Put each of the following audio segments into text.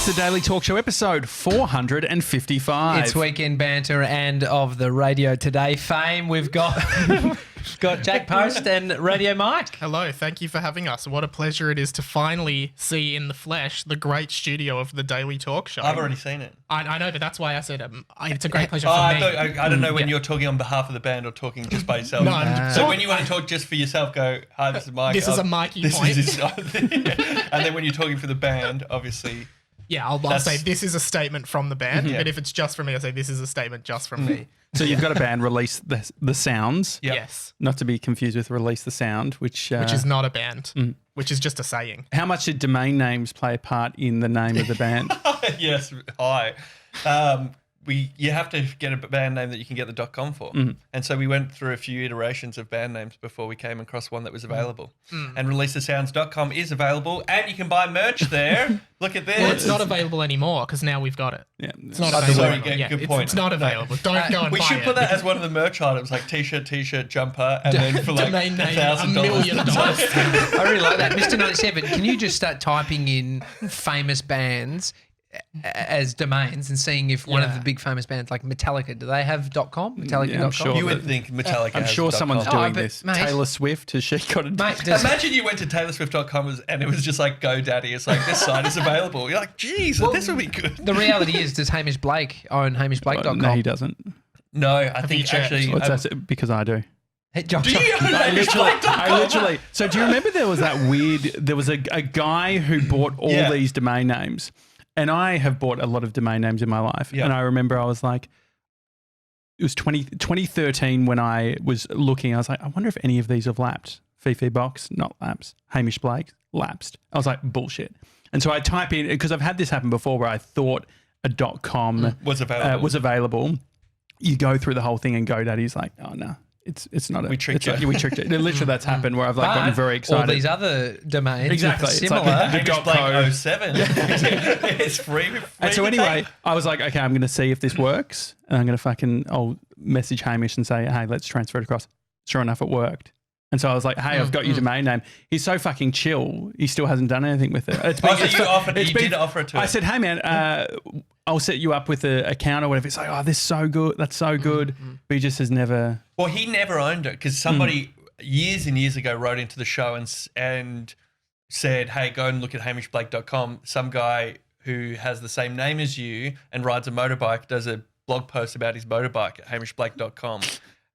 the Daily Talk Show, episode 455. It's Weekend Banter, and of the Radio Today fame, we've got Jack Post and Radio Mike. Hello, thank you for having us. What a pleasure it is to finally see in the flesh the great studio of the Daily Talk Show. I've already seen it. I know, but that's why I said it's a great pleasure for me. I don't know when you're talking on behalf of the band or talking just by yourself. No, so when you want to talk just for yourself, go, hi, this is Mike. This is a Mikey point. And then when you're talking for the band, obviously... Yeah, I'll say this is a statement from the band, but if it's just from me, I'll say this is a statement just from me. So you've got a band, Release the Sounds. Yep. Yes. Not to be confused with Release the Sound, which is not a band, which is just a saying. How much did domain names play a part in the name of the band? Yes, hi. You have to get a band name that you can get the .com for. And so we went through a few iterations of band names before we came across one that was available. And releasethesounds.com is available, and you can buy merch there. Look at this. Well, it's not available anymore because now we've got it. Yeah. It's not Sorry, available. good point. It's not available. Don't go and buy it. We should put that as one of the merch items, like t-shirt, jumper, and then for like domain name, $1,000. $1 million. I really like that. Mr. 97, can you just start typing in famous bands as domains and seeing if one of the big famous bands like Metallica, do they have .com? Metallica.com? Yeah, I'm sure. You would think Metallica I'm has sure someone's .com. doing but this. mate- Taylor Swift, has she got a... Imagine you went to TaylorSwift.com and it was just like GoDaddy. It's like, this site is available. You're like, geez, this would be good. The reality is, does Hamish Blake own HamishBlake.com? No, he doesn't. No, I think you checked? actually... What's that? Because I do. Hey, John, Do you own I HamishBlake.com? literally. So do you remember there was that weird... There was a guy who bought all these domain names. And I have bought a lot of domain names in my life. Yeah. And I remember I was like, it was 2013 when I was looking, I was like, I wonder if any of these have lapsed. Fifi Box, not lapsed. Hamish Blake, lapsed. I was like, bullshit. And so I type in, because I've had this happen before where I thought a .com Was available. You go through the whole thing and GoDaddy's like, oh, no. It's not. We tricked you. We tricked you. Literally, that's happened where I've like gotten very excited. All these other domains, Exactly. It's similar. like the HamishBlake 07. It's free. And so anyway, I was like, okay, I'm going to see if this works, and I'm going to I'll message Hamish and say, hey, let's transfer it across. Sure enough, it worked. And so I was like, hey, I've got your domain name. He's so fucking chill. He still hasn't done anything with it. You did offer it to him. I said, hey, man, I'll set you up with an account or whatever. It's like, oh, this is so good. That's so good. But he just has never... Well, he never owned it because somebody years and years ago wrote into the show and said, hey, go and look at hamishblake.com. Some guy who has the same name as you and rides a motorbike does a blog post about his motorbike at hamishblake.com.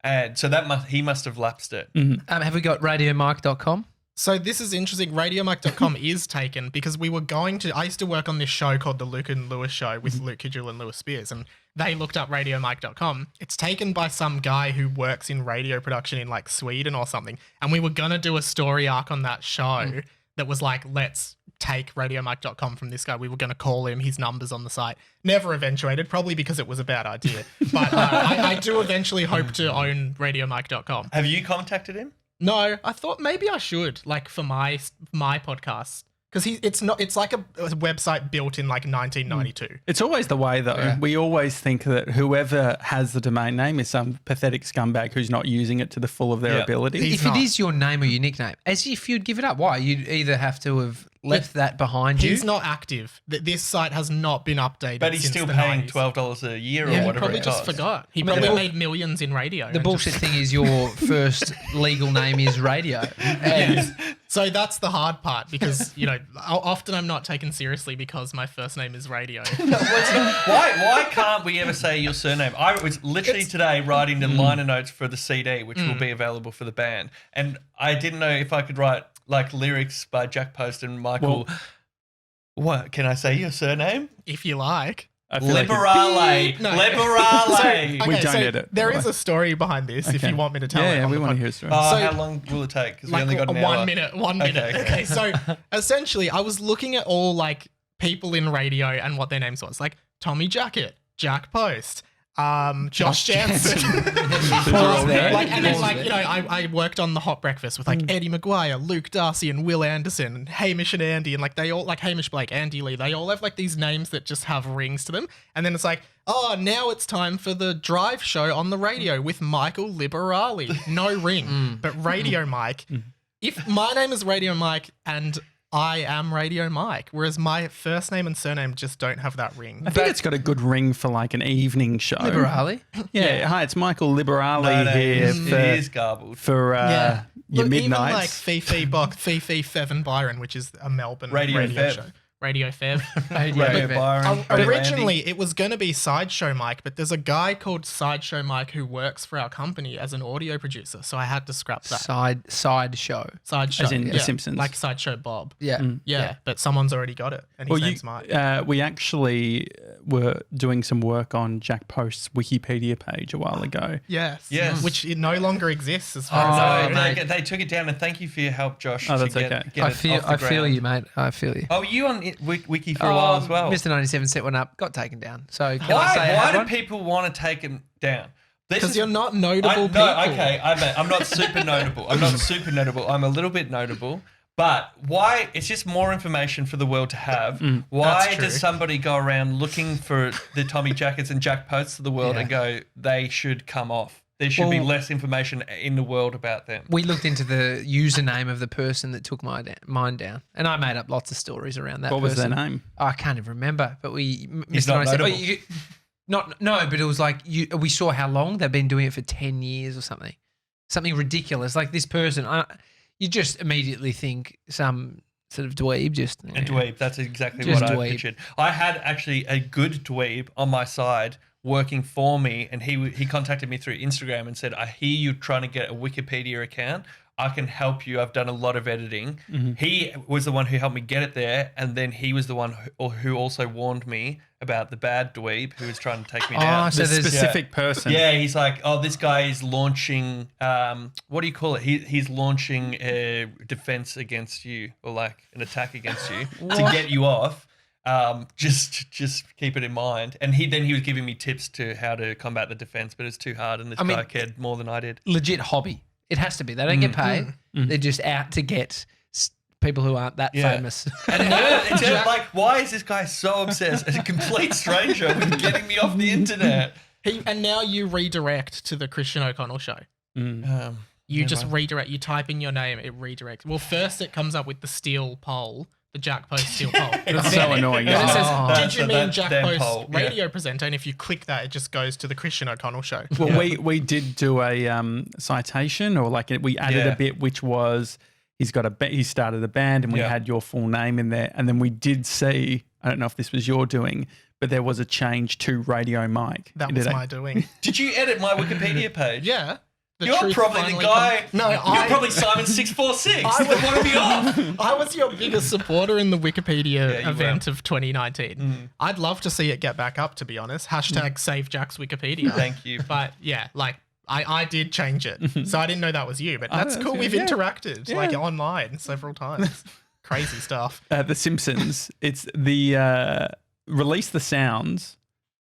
And so he must have lapsed it. Have we got radiomike.com? So this is interesting. RadioMike.com is taken because we were I used to work on this show called The Luke and Lewis Show with Luke Kidgel and Lewis Spears, and they looked up RadioMike.com. It's taken by some guy who works in radio production in like Sweden or something, and we were going to do a story arc on that show that was like, let's take RadioMike.com from this guy. We were going to call him, his number's on the site. Never eventuated, probably because it was a bad idea. But I do eventually hope to own RadioMike.com. Have you contacted him? No, I thought maybe I should, like for my podcast, because it's like a website built in like 1992. It's always the way, though. Yeah. We always think that whoever has the domain name is some pathetic scumbag who's not using it to the full of their ability. If it is your name or your nickname, as if you'd give it up, why? You'd either have to have left that behind you. He's not active. This site has not been updated. But he's still paying $12 a year or whatever. He probably just forgot. He probably made millions in radio. The bullshit thing is your first legal name is radio. Yes. So that's the hard part because, often I'm not taken seriously because my first name is radio. Why can't we ever say your surname? I was literally today writing the liner notes for the CD, which will be available for the band. And I didn't know if I could write like lyrics by Jack Post and Michael. What? Can I say your surname? If you like. Liberale. Liberale. We don't edit. There is a story behind this if you want me to tell it. Yeah, we want to hear a story. How long will it take? Because we only got an hour. 1 minute. 1 minute. Okay, so essentially I was looking at all like people in radio and what their names was. Like Tommy Jackett, Jack Post, Josh Janssen. I worked on the Hot Breakfast with like Eddie Maguire, Luke Darcy, and Will Anderson, and Hamish and Andy, and like they all like Hamish Blake, Andy Lee. They all have like these names that just have rings to them. And then it's like, oh, now it's time for the drive show on the radio with Michael Liberale. No ring, but Radio Mike. If my name is Radio Mike and I am Radio Mike, whereas my first name and surname just don't have that ring. I think it's got a good ring for like an evening show. Liberali. Yeah. Hi, it's Michael Liberali No, here it is garbled. for your Look, midnights. even like Fifi Box, Fifi Fev Byron, which is a Melbourne Radio Fev. show. Radio Fev. Radio Byron. Originally, it was going to be Sideshow Mike, but there's a guy called Sideshow Mike who works for our company as an audio producer, so I had to scrap that. Side show. Sideshow, As in The Simpsons. like Sideshow Bob. Yeah. Yeah, but someone's already got it, and his name's Mike. we actually were doing some work on Jack Post's Wikipedia page a while ago. Yes. Which it no longer exists as far as I know. No, they took it down, and thank you for your help, Josh. Oh, that's to get, okay. Get I feel you, mate. I feel you. Oh, you on Wiki for a while as well. Mr. 97 set one up, got taken down. So can I Why? say I Why had do one? people want to take him down? Because you're not notable people. No, okay, I'm not super notable. I'm a little bit notable. But why? It's just more information for the world to have. Why That's true. does somebody go around looking for the Tommy Jacketts and Jack Posts of the world and go, they should come off? There should be less information in the world about them. We looked into the username of the person that took mine down, and I made up lots of stories around that. What was their name? I can't even remember, but He's Mr. not 97 notable. no, but it was like we saw how long they've been doing it for 10 years or something ridiculous. Like this person, you just immediately think some sort of dweeb. A dweeb. That's exactly Just what I dweeb. pictured. I had actually a good dweeb on my side working for me, and he contacted me through Instagram and said, I hear you trying to get a Wikipedia account. I can help you. I've done a lot of editing. He was the one who helped me get it there, and then he was the one who also warned me about the bad dweeb who was trying to take me down. so The there's specific person. Yeah, he's like, oh, this guy is launching, what do you call it? He's launching a defense against you, or like an attack against you to get you off. Just keep it in mind. And he was giving me tips to how to combat the defense, but it's too hard, and this guy cared more than I did. legit hobby. It has to be. They don't get paid. They're just out to get people who aren't that famous. And it's like, why is this guy so obsessed as a complete stranger with getting me off the internet? And now you redirect to the Christian O'Connell show. You just redirect. You type in your name, it redirects. Well, first it comes up with the steel poll, the Jack Post steel poll. It's so annoying. It says, That's did you a- mean that's Jack their Post poll, yeah. radio presenter? And if you click that, it just goes to the Christian O'Connell show. Well, we did do a citation, or like we added a bit, which was he started a band, and we had your full name in there, and then we did see. I don't know if this was your doing, but there was a change to Radio Mike. That was my doing. Did you edit my Wikipedia page? Yeah. The You're truth probably the finally guy. No, you're probably Simon 646. I That wanted me off. I was your biggest supporter in the Wikipedia you event of 2019. I'd love to see it get back up, to be honest. Hashtag save Jack's Wikipedia. Thank you. But yeah, like I did change it. So I didn't know that was you, but that's cool. We've interacted like online several times. Crazy stuff. The Simpsons. It's the release the sounds.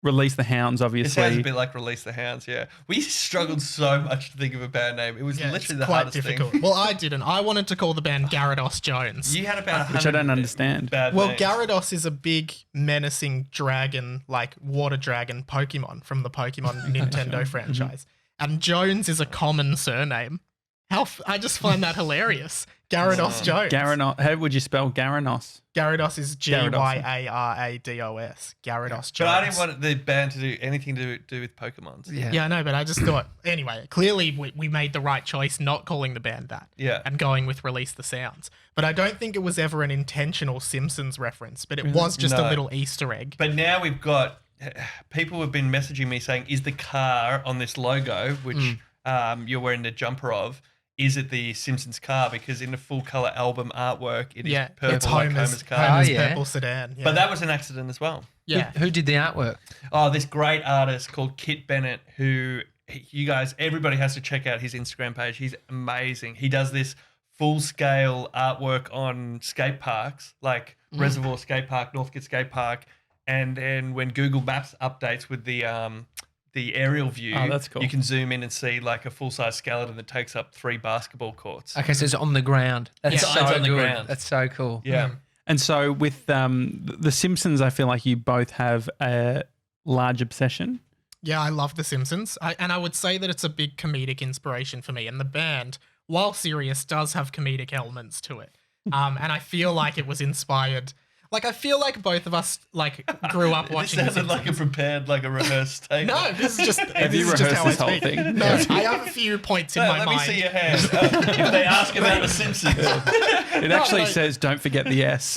Release the Hounds, It obviously. sounds a bit like Release the Hounds, yeah. We struggled so much to think of a band name. It was literally the quite hardest difficult. thing. Well, I didn't. I wanted to call the band Gyarados Jones. You had about 100 Which I don't understand. bad Well, names. Gyarados is a big, menacing dragon, like water dragon Pokemon from the Pokemon Nintendo franchise. And Jones is a common surname. I just find that hilarious. Gyarados Jones. How would you spell Gyarados? Gyarados is Gyarados. Gyarados Jones. But I didn't want the band to do anything to do with Pokemons. Yeah, I know, but I just thought, anyway, clearly we made the right choice not calling the band that. Yeah. And going with Release the Sounds. But I don't think it was ever an intentional Simpsons reference, but it was just a No. little Easter egg. But now we've got people have been messaging me saying, is the car on this logo, which you're wearing the jumper of, is it the Simpsons car? Because in the full color album artwork, it is purple it's like Homer's, Homer's car. Homer's yeah. purple sedan. Yeah. But that was an accident as well. yeah. Who did the artwork? Oh, this great artist called Kit Bennett, who you guys, everybody has to check out his Instagram page. He's amazing. He does this full-scale artwork on skate parks, like Reservoir Skate Park, Northcote Skate Park, and then when Google Maps updates with the aerial view, that's cool. you can zoom in and see like a full-size skeleton that takes up 3 basketball courts. Okay, so it's on the ground. That's Yeah, so it's on the good. ground. That's so cool. Yeah. And so with The Simpsons, I feel like you both have a large obsession. Yeah, I love The Simpsons. And I would say that it's a big comedic inspiration for me. And the band, while serious, does have comedic elements to it. And I feel like it was inspired. Like, I feel like both of us like grew up watching. This sounded like a prepared, like a rehearsed statement. No, this is just Have you this is just rehearsed how I this whole speak. thing? No, I have a few points in my Let mind. me see your hand. If they ask about The Simpsons. It actually says, "Don't forget the S."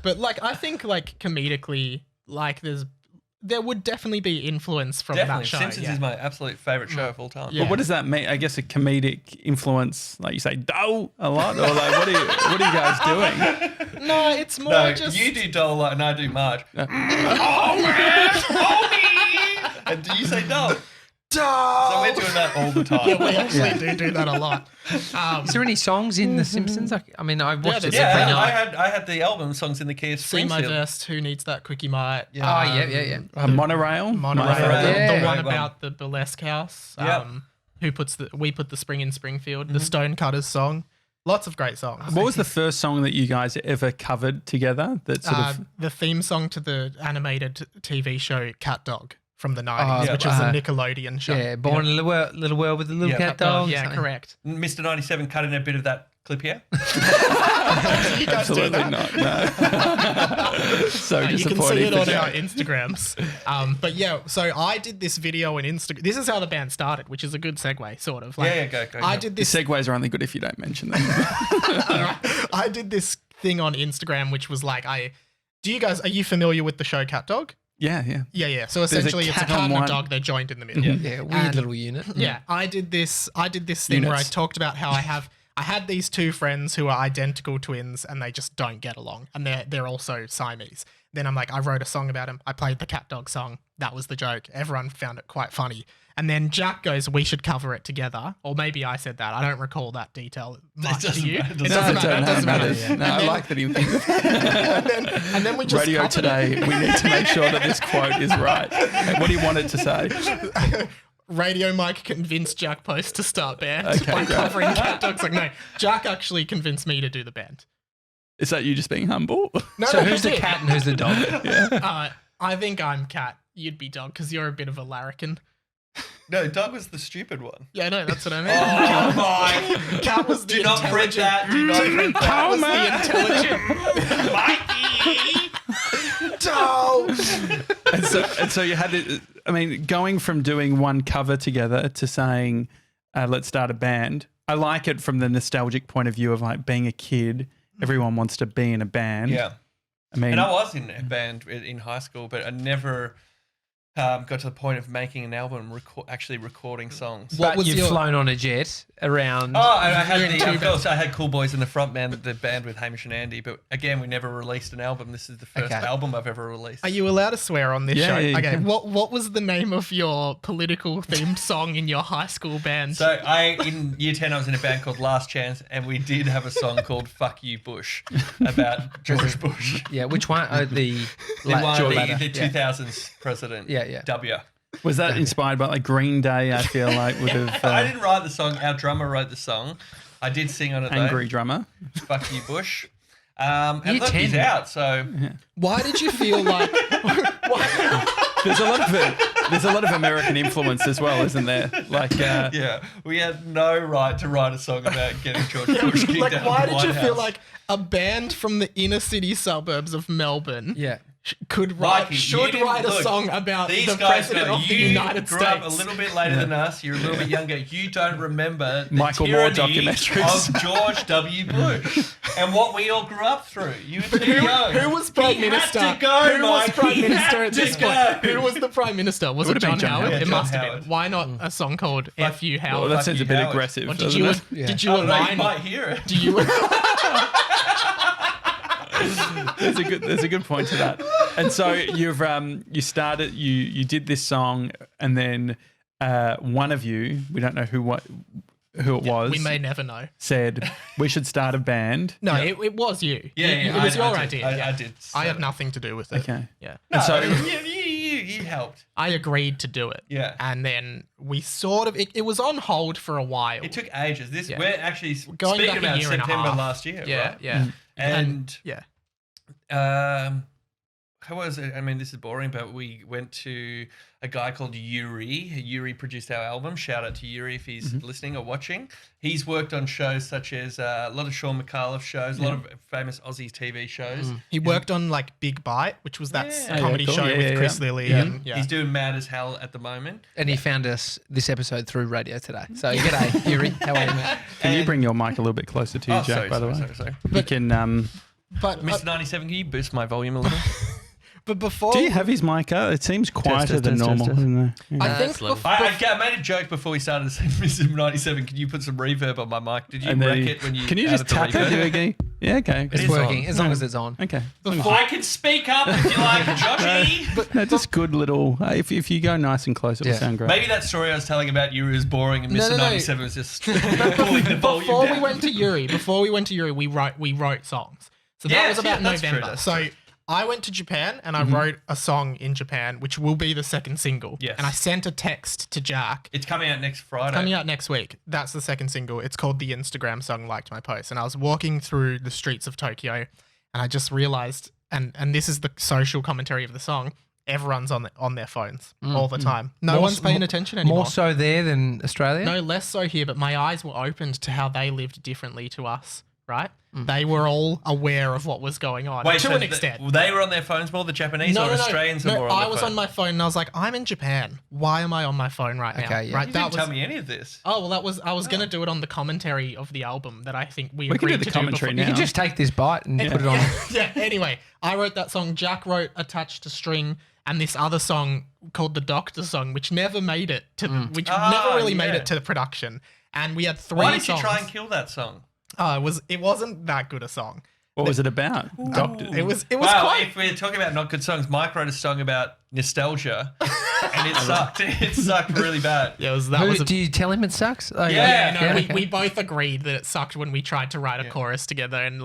But like, I think like comedically, like there would definitely be influence from Definitely. that show. Simpsons yeah. is my absolute favourite show of all time. Yeah. But what does that mean? I guess a comedic influence, like you say, "Dough" a lot, or like what are you guys doing? No, it's more No, just you do Dole and I do Marge. Oh, man! Oh, me! And do you say Dole? So we're doing that all the time. Yeah, we actually do that a lot. Is there any songs in The Simpsons? I mean, I watched it there's- every Yeah, night. I had the album songs in the key of See my Springfield. vest. Who needs that quickie might? Oh, yeah. Monorail, Monorail. My favorite. Yeah. The one Great one. about the burlesque house. Yep. We put the spring in Springfield. The Stonecutters song. Lots of great songs. What was the first song that you guys ever covered together? That sort of The theme song to the animated TV show Cat Dog from the 90s, Oh, which was a Nickelodeon show. Yeah, Born in a Little World with a Little Yeah. Cat Dog. Yeah, something. correct. Mr. 97 cut in a bit of that clip here. You guys do absolutely that? not. No. So You can see disappointing. it for on Joe. our Instagrams. But yeah, so I did this video on Instagram. This is how the band started, which is a good segue, sort of. Like, Yeah, go. I go. did The this. segues are only good if you don't mention them. I did this thing on Instagram, which was like, are you familiar with the show Cat Dog? Yeah. Yeah. So a essentially, it's a cat cat on and a one. dog. They're joined in the middle. Yeah, weird And- little unit. Yeah, I did this thing where I Units. talked about how I had these two friends who are identical twins and they just don't get along, and they're also Siamese. Then I'm like, I wrote a song about them. I played the Cat Dog song. That was the joke. Everyone found it quite funny. And then Jack goes, "We should cover it together." Or maybe I said that. I don't recall that detail much. doesn't Do you? matter. It It doesn't Doesn't matter. It doesn't matter. matter. No, And I then- like that he and then we just radio covered today. it. We need to make sure that this quote is right. What do you want it to say? Radio Mike convinced Jack Post to start band Okay, by great. covering Cat Dogs. Like, no, Jack actually convinced me to do the band. Is that you just being humble? No, So no, who's he the did. cat and who's the dog? I think I'm Cat. You'd be Dog because you're a bit of a larrikin. No, Doug was the stupid one. Yeah, no, that's what I mean. Oh, my. Cat was the Do not print intelligent. that. Do not print that. Cat was the intelligent. Dog. and so you had it. I mean, going from doing one cover together to saying, "Let's start a band." I like it from the nostalgic point of view of like being a kid. Everyone wants to be in a band. Yeah. I mean, And I was in a band in high school, but I never got to the point of making an album, actually recording songs. What But was you've your- flown on a jet around. Oh, I You're had in the, two of course, I had Cool Boys in the front band, the band with Hamish and Andy. But again, we never released an album. This is the first Okay. album I've ever released. Are you allowed to swear on this Yeah, show? yeah, you Okay. can. What was the name of your political themed song in your high school band? So in year 10, I was in a band called Last Chance, and we did have a song called "Fuck You Bush" about George Bush, Yeah, which one? the George Ladder. the 2000s president. Yeah. W. was that inspired by like Green Day? I feel like would have I didn't write the song. Our drummer wrote the song. I did sing on it. angry drummer. Though. "Fuck You Bush." And Year look, he's 10. out. So Why did you feel like? There's a lot of American influence as well, isn't there? Like, yeah, we had no right to write a song about getting George Bush kicked Like, out why of the did you White feel House. like a band from the inner city suburbs of Melbourne Yeah. should Mikey, should you write a didn't- song about These the guys president know of the you United grew States? up a little bit later than us. You're a little bit younger. You don't remember the Michael Moore tyranny documentaries. of George W. Bush and what we all grew up through. You were too young. Who was prime He minister? Had to go, Who was Mike. prime He minister had at this to point? go. Who was the prime minister? Was it Would have John been John Howard? Howard. It Yeah, must John have been. Howard. Why not a song called "F You well, Howard"? that sounds a bit Howard. aggressive. Or doesn't it? did you Oh, no, you align? might hear it. Do you? There's a good point to that. And so you did this song, and then one of you, we don't know who it was, We may never know. said we should start a band. No, it was you. Yeah, it was your I did. idea. I yeah. did. I had nothing to do with it. Okay. Yeah. And so you helped. I agreed to do it. Yeah. And then we sort of it was on hold for a while. It took ages. Yeah. We're actually Going speaking back a about year and a September half. last year. Yeah, right? yeah. And yeah. how was it? I mean, this is boring, but we went to a guy called Yuri. Yuri produced our album. Shout out to Yuri if he's listening or watching. He's worked on shows such as a lot of Sean McAuliffe shows, a lot of famous Aussie TV shows. He worked on like Big Bite, which was that comedy cool. show Yeah, with yeah, Chris yeah. Lilly. Yeah. And, He's doing Mad as Hell at the moment. And he found us this episode through radio today. So g'day, Yuri. How are you, mate? Can you bring your mic a little bit closer to you, Jack, by the way? Sorry. You can, But Mr. 97, can you boost my volume a little? but before do you have his mic up? It seems quieter than test, normal, test. isn't it? Yeah. I think I made a joke before we started to say, Mr. 97, can you put some reverb on my mic? Did you wreck it when you Can you just added the tap it? reverb? Okay. Yeah, okay. It's is working on. as long as it's on. Okay. I can speak up if you like, Joshy. No, just good little. If you go nice and close, it'll sound great. Maybe that story I was telling about Yuri was boring and Mr. No. 97 was just pulling the volume before down. we went to Yuri, we wrote songs. So that Yes, was about that's November. true, that's So I went to Japan and I wrote a song in Japan, which will be the second single. Yes. And I sent a text to Jack. It's coming out next Friday. Coming out next week. That's the second single. It's called The Instagram Song Liked My Post. And I was walking through the streets of Tokyo and I just realized, and this is the social commentary of the song, everyone's on their phones all the time. No one's paying attention anymore. More so there than Australia? No, less so here, but my eyes were opened to how they lived differently to us, right? They were all aware of what was going on to an extent. They were on their phones more, the Japanese or Australians are more on I their was phone? on my phone and I was like, I'm in Japan. Why am I on my phone right now? Okay, yeah. Right, You didn't tell me any of this. Oh, well, I was going to do it on the commentary of the album that I think we can agreed do the to commentary do now. You can just take this bite and put it on. Yeah, anyway, I wrote that song. Jack wrote Attached to String and this other song called The Doctor Song, which never made it to, never really made it to the production. And we had three Why did songs. you try and kill that song? Oh, it wasn't that good a song. What was it about? Doctor. It was Wow, quite. if we're talking about not good songs, Mike wrote a song about nostalgia and it sucked. It sucked really bad. Yeah, that was. Do you tell him it sucks? Oh, Yeah. No, we both agreed that it sucked when we tried to write a chorus together and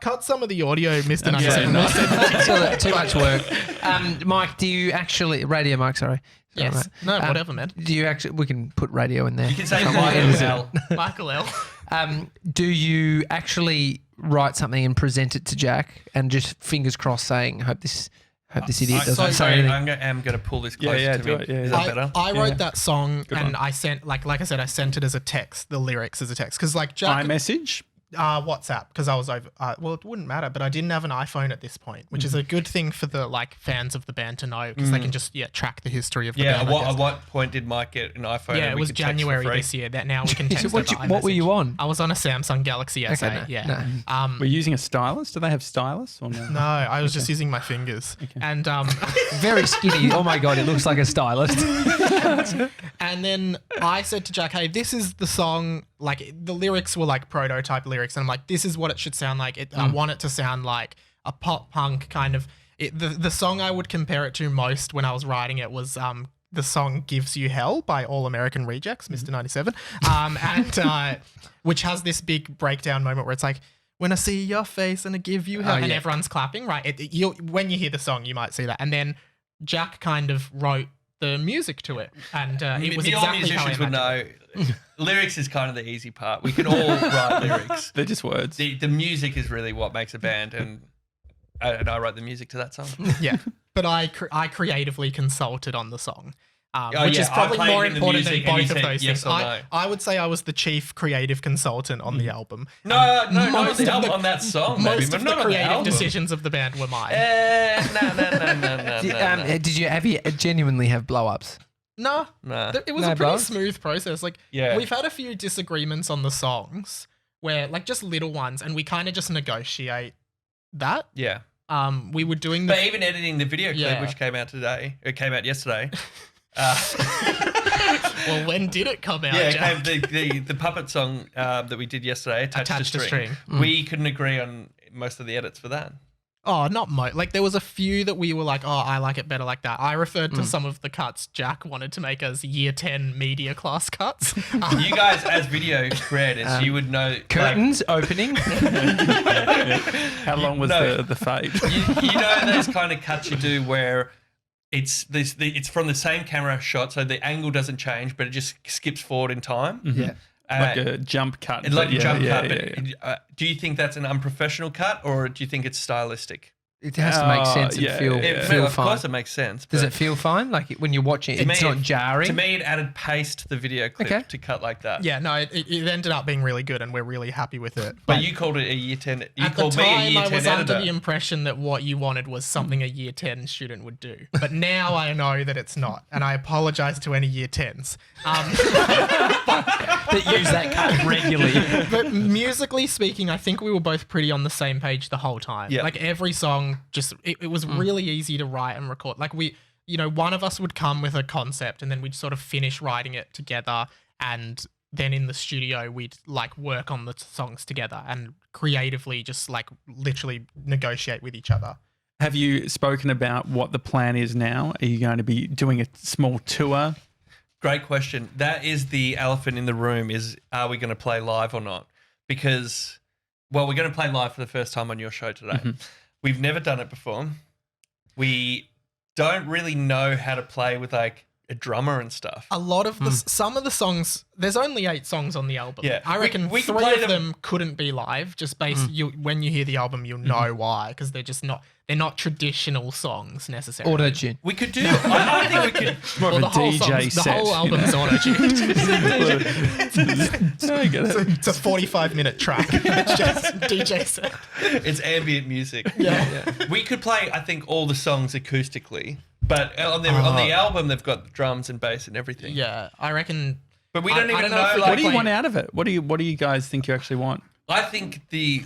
cut some of the audio, Mr. Yeah, 97. no. Too much work. Mike, do you actually radio? Mike, sorry. Yes. Sorry, No, mate. whatever, man. Do you actually? We can put radio in there. You can say Michael L. Michael L. Do you actually write something and present it to Jack and just fingers crossed saying, hope this idiot doesn't say Sorry, anything? I am going to pull this closer to do me. it, yeah, Is yeah. that better? I wrote that song and one. I sent like I said, I sent it as a text, the lyrics as a text, because like Jack iMessage. WhatsApp, because I was over. Well, it wouldn't matter, but I didn't have an iPhone at this point, which is a good thing for the fans of the band to know because they can just track the history of the band. I guess. At what point did Mike get an iPhone? Yeah, and it we was could text for January free? this year. That now we can text. So what were you on? I was on a Samsung Galaxy S8. no, yeah. no. We're using a stylus. Do they have stylus or no? No, I was just using my fingers. And Very skinny. Oh my God, it looks like a stylist. and then I said to Jack, hey, this is the song, like the lyrics were like prototype lyrics. And I'm like, this is what it should sound like. I want it to sound like a pop punk kind of, the song I would compare it to most when I was writing it was the song Gives You Hell by All American Rejects, Mr. 97. And which has this big breakdown moment where it's like, when I see your face and I give you hell, and yeah. everyone's clapping, right? When you hear the song, you might see that. And then Jack kind of wrote the music to it, and it was the exactly old how I musicians would imagined know. Lyrics is kind of the easy part. We can all write lyrics. They're just words. The music is really what makes a band, and I wrote the music to that song. it. Yeah, but I creatively consulted on the song, which yeah, is probably I played more in the important than music and you both of said those yes things. or no. I would say I was the chief creative consultant on the album. No, not on most the of album, the- on that song, maybe, Most but of not the on the creative album. decisions of the band were mine. No. Did you genuinely have blow ups? No, Nah. it was No a pretty blows? smooth process. Like, Yeah. we've had a few disagreements on the songs where, like, just little ones, and we kind of just negotiate that. Yeah. We were doing the. But even editing the video clip, Yeah. which came out yesterday. Well, when did it come out? Yeah, Jack? the puppet song that we did yesterday, Attached to String. We couldn't agree on most of the edits for that. Oh, not like there was a few that we were like, oh, I like it better like that. I referred to some of the cuts Jack wanted to make as year 10 media class cuts. You guys, as video creators, you would know Curtains opening. How long was No. the fade? You know those kind of cuts you do where it's it's from the same camera shot, so the angle doesn't change, but it just skips forward in time. Yeah. Like a jump cut. It's like but a jump cut. yeah. But do you think that's an unprofessional cut, or do you think it's stylistic? It has to make sense and feel Of fine. course, it makes sense. Does but it feel fine? Like when you're watching it, it's not jarring? To me, it added pace to the video clip to cut like that. Yeah, no, it ended up being really good, and we're really happy with it. But you called it a year 10. You At the called me a time, year I 10 was editor. under the impression that what you wanted was something a year 10 student would do. But now I know that it's not, and I apologise to any year 10s. That use that cut regularly. But musically speaking, I think we were both pretty on the same page the whole time. Yeah. Like every song, just it was really easy to write and record. Like one of us would come with a concept, and then we'd sort of finish writing it together, and then in the studio we'd like work on the songs together and creatively just like literally negotiate with each other. Have you spoken about what the plan is now? Are you going to be doing a small tour? Great question. That is the elephant in the room is, are we going to play live or not? Because, well, we're going to play live for the first time on your show today. Mm-hmm. We've never done it before. We don't really know how to play with like a drummer and stuff. A lot of some of the songs, there's only 8 songs on the album. Yeah. I reckon We can 3 play of them couldn't be live, just based when you hear the album, you'll know why, because they're not traditional songs necessarily. Auto-tune. We could do, I think we could, More of a the whole DJ the set. whole you know? album's auto-tuned. I get it. It's a 45-minute track. It's just DJ set. it's ambient music. Yeah. We could play, I think, all the songs acoustically, but on the album, they've got the drums and bass and everything. Yeah, I reckon. But we don't I even don't know know, if we like, What do you want out of it? What do you guys think you actually want? I think the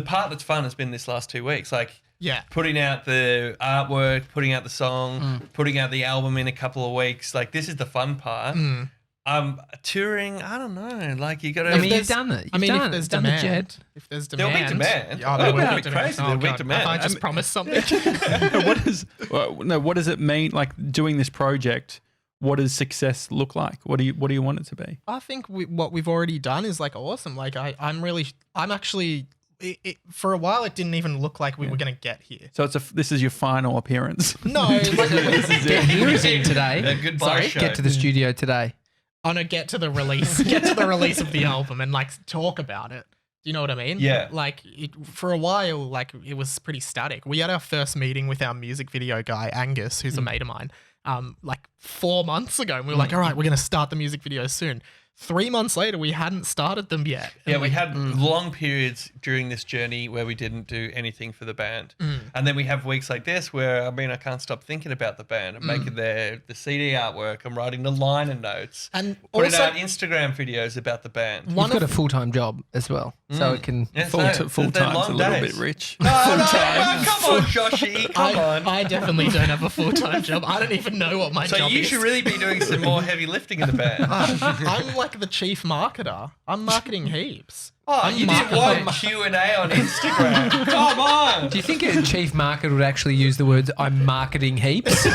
part that's fun has been this last 2 weeks, like Yeah. putting out the artwork, putting out the song, putting out the album in a couple of weeks. Like this is the fun part. Touring, I don't know. Like you got to. I mean, you've done it. I mean, You've if there's done the demand, jet. if there's There'll demand, be demand. Oh, there Oh, will that'd be be demand. crazy. Oh, There'll be God. demand. Have I I just mean- promised something? What does it mean? Like doing this project, what does success look like? What do you want it to be? I think what we've already done is like awesome. Like I'm actually. For a while, it didn't even look like we were going to get here. So this is your final appearance. No, like, Get here is in today. A goodbye show. Get to the studio today. on a get to the release of the album and like talk about it. Do you know what I mean? Yeah. Like for a while, like it was pretty static. We had our first meeting with our music video guy, Angus, who's a mate of mine, like 4 months ago. And we were like, all right, we're going to start the music videos soon. 3 months later, we hadn't started them yet. And Yeah, we had long periods during this journey where we didn't do anything for the band. And then we have weeks like this where, I mean, I can't stop thinking about the band. I'm making the CD artwork. I'm writing the liner notes. And putting also- out Instagram videos about the band. You've got a full-time job as well, so it can. Yeah, Full so time's they're a long little days. bit rich. No, come on, Joshy, come on. I definitely don't have a full-time job. I don't even know what my So job you is. should really be doing some more heavy lifting in the band. I'm like the chief marketer. I'm marketing heaps. Oh, you did one Q&A on Instagram. Come on. Do you think a chief marketer would actually use the words "I'm marketing heaps"?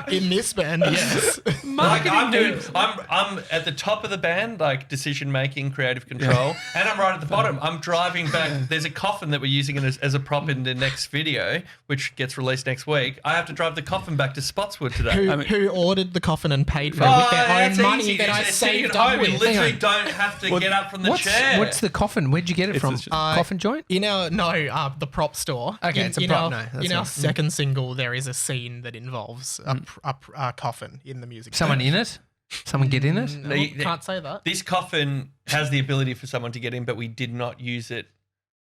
In this band, yes. Like I'm at the top of the band, like decision making, creative control, and I'm right at the bottom. I'm driving back. There's a coffin that we're using as a prop in the next video, which gets released next week. I have to drive the coffin back to Spotswood today. Who ordered the coffin and paid for it with their own that's money easy. that I Just sit saved at up home. You with? literally don't have to get up from the chair. What's the coffin? Where'd you get it from? just- Coffin joint? In our the prop store. Okay, it's a prop. Our, No, that's in our not- second single, there is a scene that involves a coffin in the music. Someone in it? Someone get in it? No, can't say that. This coffin has the ability for someone to get in, but we did not use it.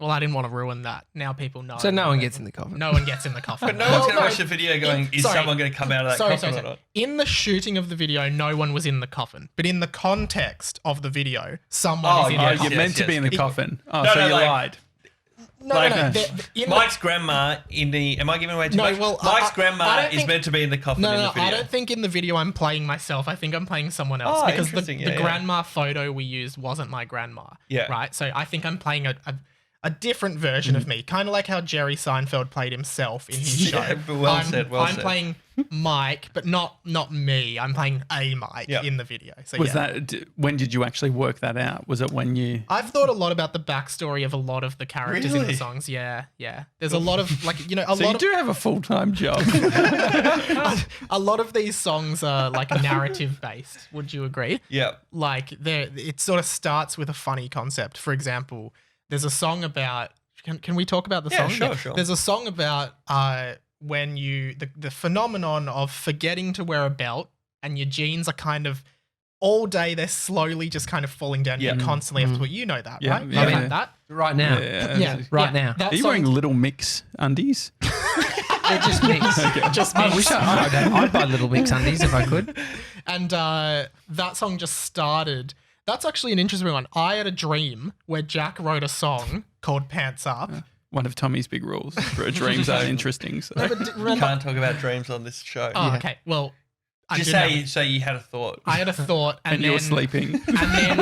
Well, I didn't want to ruin that. Now people know. So no one gets in the coffin. No one gets in the coffin. But no one's going to watch the video going, is Sorry. someone going to come out of that coffin or not? In the shooting of the video, no one was in the coffin. But in the context of the video, someone is in the You're coffin. meant to be in the coffin. Oh, No, so no, you like- lied. No, Like, no, no. Mike's grandma in the... Am I giving away too No, much? well, Mike's I grandma don't is think- meant to be in the coffin No, in no, the video. I don't think in the video I'm playing myself. I think I'm playing someone else. Oh, because the interesting. Yeah, yeah. grandma photo we used wasn't my grandma. Yeah. Right? So I think I'm playing a different version of me. Kind of like how Jerry Seinfeld played himself in his show. Yeah, but well said, well I'm said. playing Mike, but not me. I'm playing a Mike Yeah. in the video. So Was yeah. when did you actually work that out? Was it when you? I've thought a lot about the backstory of a lot of the characters in Really? the songs. Yeah, yeah. There's a lot of like a So you lot of do have a full-time job. a lot of these songs are like narrative based. Would you agree? Yeah. Like it sort of starts with a funny concept. For example, there's a song about Can we talk about the Yeah, song? sure. There's a song about when the phenomenon of forgetting to wear a belt and your jeans are kind of all day, they're slowly just kind of falling down. Yeah. You constantly have to. You know that, Yeah, right? yeah. You've had that. Right now. Right now. That Are you song- wearing Little Mix undies? They're just mix. Just I mix. wish I'd buy Little Mix undies if I could. And that song just started. That's actually an interesting one. I had a dream where Jack wrote a song called Pants Up. One of Tommy's big rules for dreams are interesting. So. No, but You remember- can't talk about dreams on this show. Oh, okay. Well, I Just did say you had a thought. I had a thought, and, And then you're sleeping. and then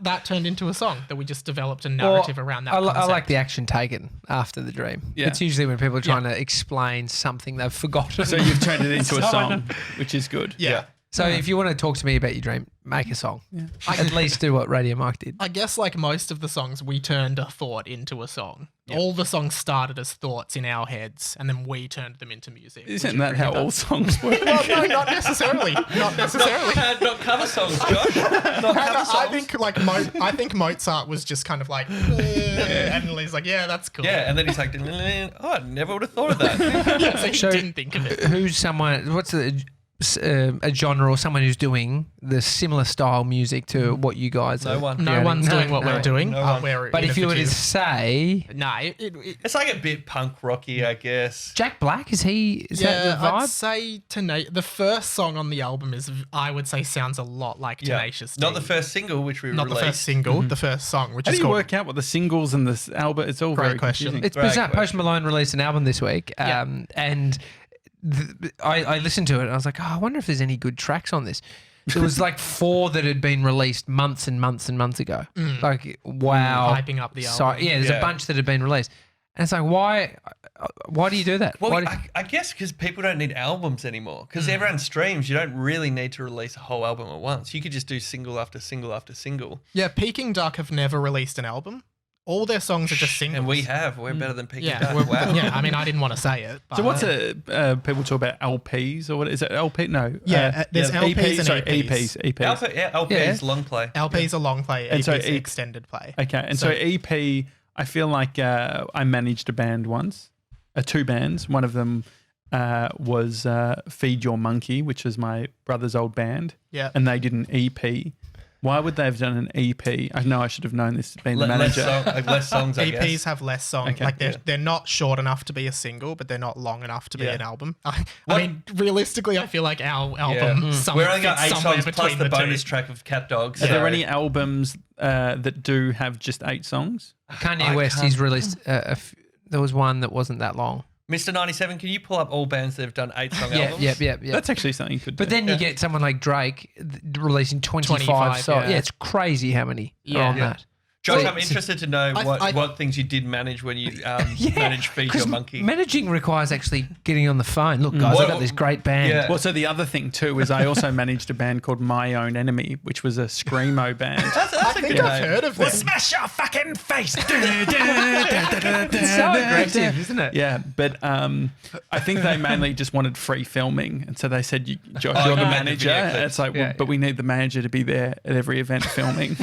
that turned into a song that we just developed a narrative around that. I concept. like the action taken after the dream. Yeah. It's usually when people are trying to explain something they've forgotten. So you've turned it into a song, which is good. Yeah. So if you want to talk to me about your dream, make a song. At least do what Radio Mike did. I guess like most of the songs, we turned a thought into a song. All the songs started as thoughts in our heads, and then we turned them into music. Isn't that how all songs work? Well, no, not necessarily. Not necessarily. Not cover songs, Josh. Not cover songs. I think I think Mozart was just kind of like, and he's like, yeah, that's cool. Yeah, and then he's like, oh, I never would have thought of that. Yeah, so he So- didn't think of it. Who's someone? What's a genre or someone who's doing the similar style music to what you guys No are one. No creating? one's doing what we're doing. no one. We're But if you were to innovative. say No, It's like a bit punk rocky, I guess. Jack Black, is that the yeah, I'd vibe? say the first song on the album I would say sounds a lot like Tenacious D. Not the first single, which we Not released. the first single, the first song, which How is do you called work out what the singles and the album? It's all Great very question. confusing. It's Great bizarre. Post question. Malone released an album this week, Yeah. and I listened to it. And I was like, I wonder if there's any good tracks on this. There was like 4 that had been released months and months and months ago. Like, wow. hyping up the So, album. yeah, there's Yeah. a bunch that had been released. And it's like, why do you do that? Well, Why do- I guess because people don't need albums anymore. Because everyone streams, you don't really need to release a whole album at once. You could just do single after single after single. Yeah, Peking Duck have never released an album. All their songs are just singles. And we have. We're better than Peking Yeah, Duck. Wow. yeah. I mean, I didn't want to say it. But So what's people talk about LPs or what is it? LP? No. Yeah, there's LPs and sorry, EPs. EPs. LP Yeah. is long play. LPs are long play, And EPs so are extended play. Okay, and so EP, I feel like I managed a band once, 2 bands. One of them was Feed Your Monkey, which was my brother's old band, Yeah. and they did an EP. Why would they have done an EP? I know I should have known this being the Less, manager. less songs, I EPs guess. have less songs. Okay. Like they're not short enough to be a single, but they're not long enough to be Yeah. an album. I mean, realistically, I feel like our album We've somewhere only got fits 8 somewhere songs plus between the the bonus two. track of Cat Dogs. Are there so- any albums that do have just 8 songs? Kanye West, he's released there was one that wasn't that long. Mr. 97, can you pull up all bands that have done 8-song Yeah, albums? yeah. That's actually something you could do. But then you get someone like Drake releasing 25 25, songs. yeah. Yeah, it's crazy how many are on Yeah. that. Josh, So- I'm interested to know what things you did manage when you managed Feed Your 'cause Monkey. Managing requires actually getting on the phone. Look, guys, What- I've got this great band. Yeah. Well, so the other thing too is I also managed a band called My Own Enemy, which was a screamo band. That's I a think good I've name. heard of them. Smash your fucking face! It's so aggressive, isn't it? Yeah, but I think they mainly just wanted free filming, and so they said, "Josh, Oh, you're the you made the manager." video And clips. it's like, Yeah. well, but we need the manager to be there at every event filming.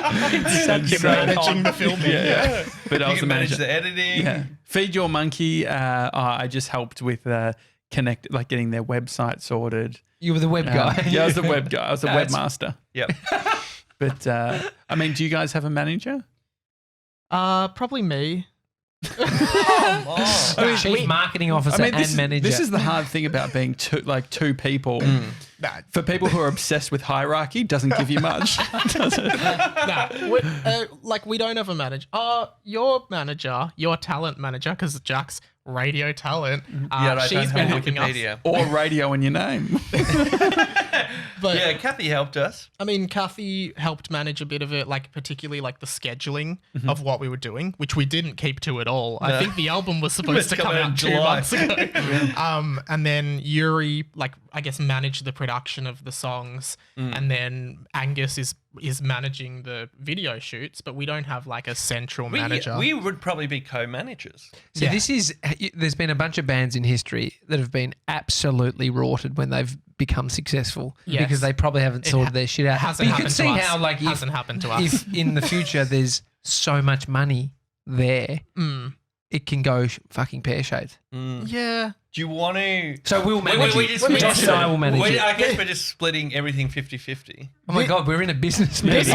You're managing the filming. Yeah. But I You was the can manage manager. the editing. Yeah, Feed Your Monkey. I just helped with getting their website sorted. You were the web guy. Yeah, I was the web guy. I was the That's- webmaster. Yep. But I mean, do you guys have a manager? Probably me. Oh, Chief marketing officer and manager. This is the hard thing about being two people. Nah, For people who are obsessed with hierarchy, doesn't give you much, does it? we don't have a manager. Your manager, your talent manager, because Jack's radio talent. Yeah, I she's don't been have helping us. Wikipedia. Or radio in your name. But Yeah, Kathy helped us. I mean, Kathy helped manage a bit of it, like particularly like the scheduling of what we were doing, which we didn't keep to at all. I think the album was supposed to come out 2 months ago. And then Yuri, like I guess, managed the production of the songs, and then Angus is managing the video shoots, but we don't have like a central manager. We would probably be co-managers. So Yeah. there's been a bunch of bands in history that have been absolutely rorted when they've become successful Yes. because they probably haven't sorted their shit out. hasn't But you can happened see to us. how, like, Hasn't happened to us. if in the future there's so much money there, it can go fucking pear-shaped. Yeah. Do you want to? So we'll manage it. Josh and I will manage it. I guess we're just splitting everything 50-50. Oh my God, we're in a business meeting. This is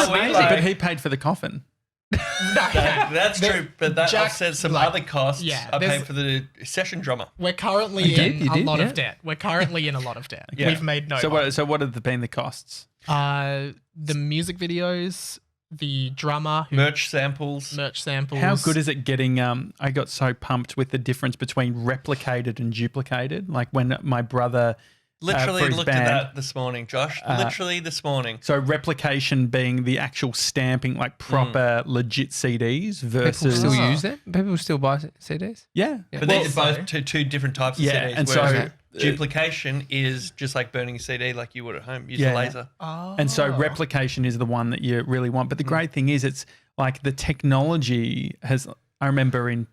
amazing. But he paid for the coffin. That's true, but that Jack, offsets some like, other costs. yeah, I there's- paid for the session drummer. We're currently You did, in a lot yeah. of debt. We're currently in a lot of debt. Yeah. We've made no So money. what have been the costs? The music videos, the drummer, who Merch samples. merch samples. How good is it getting? I got so pumped with the difference between replicated and duplicated. Like when my brother Literally for his looked band. at that this morning, Josh. Literally this morning. So replication being the actual stamping, like proper legit CDs People versus still use them? People still buy CDs? yeah. But these are both two different types of Yeah, CDs. and whereas so- duplication is just like burning a CD like you would at home. Use Yeah. a laser. And so replication is the one that you really want. But the great thing is it's like the technology has, I remember in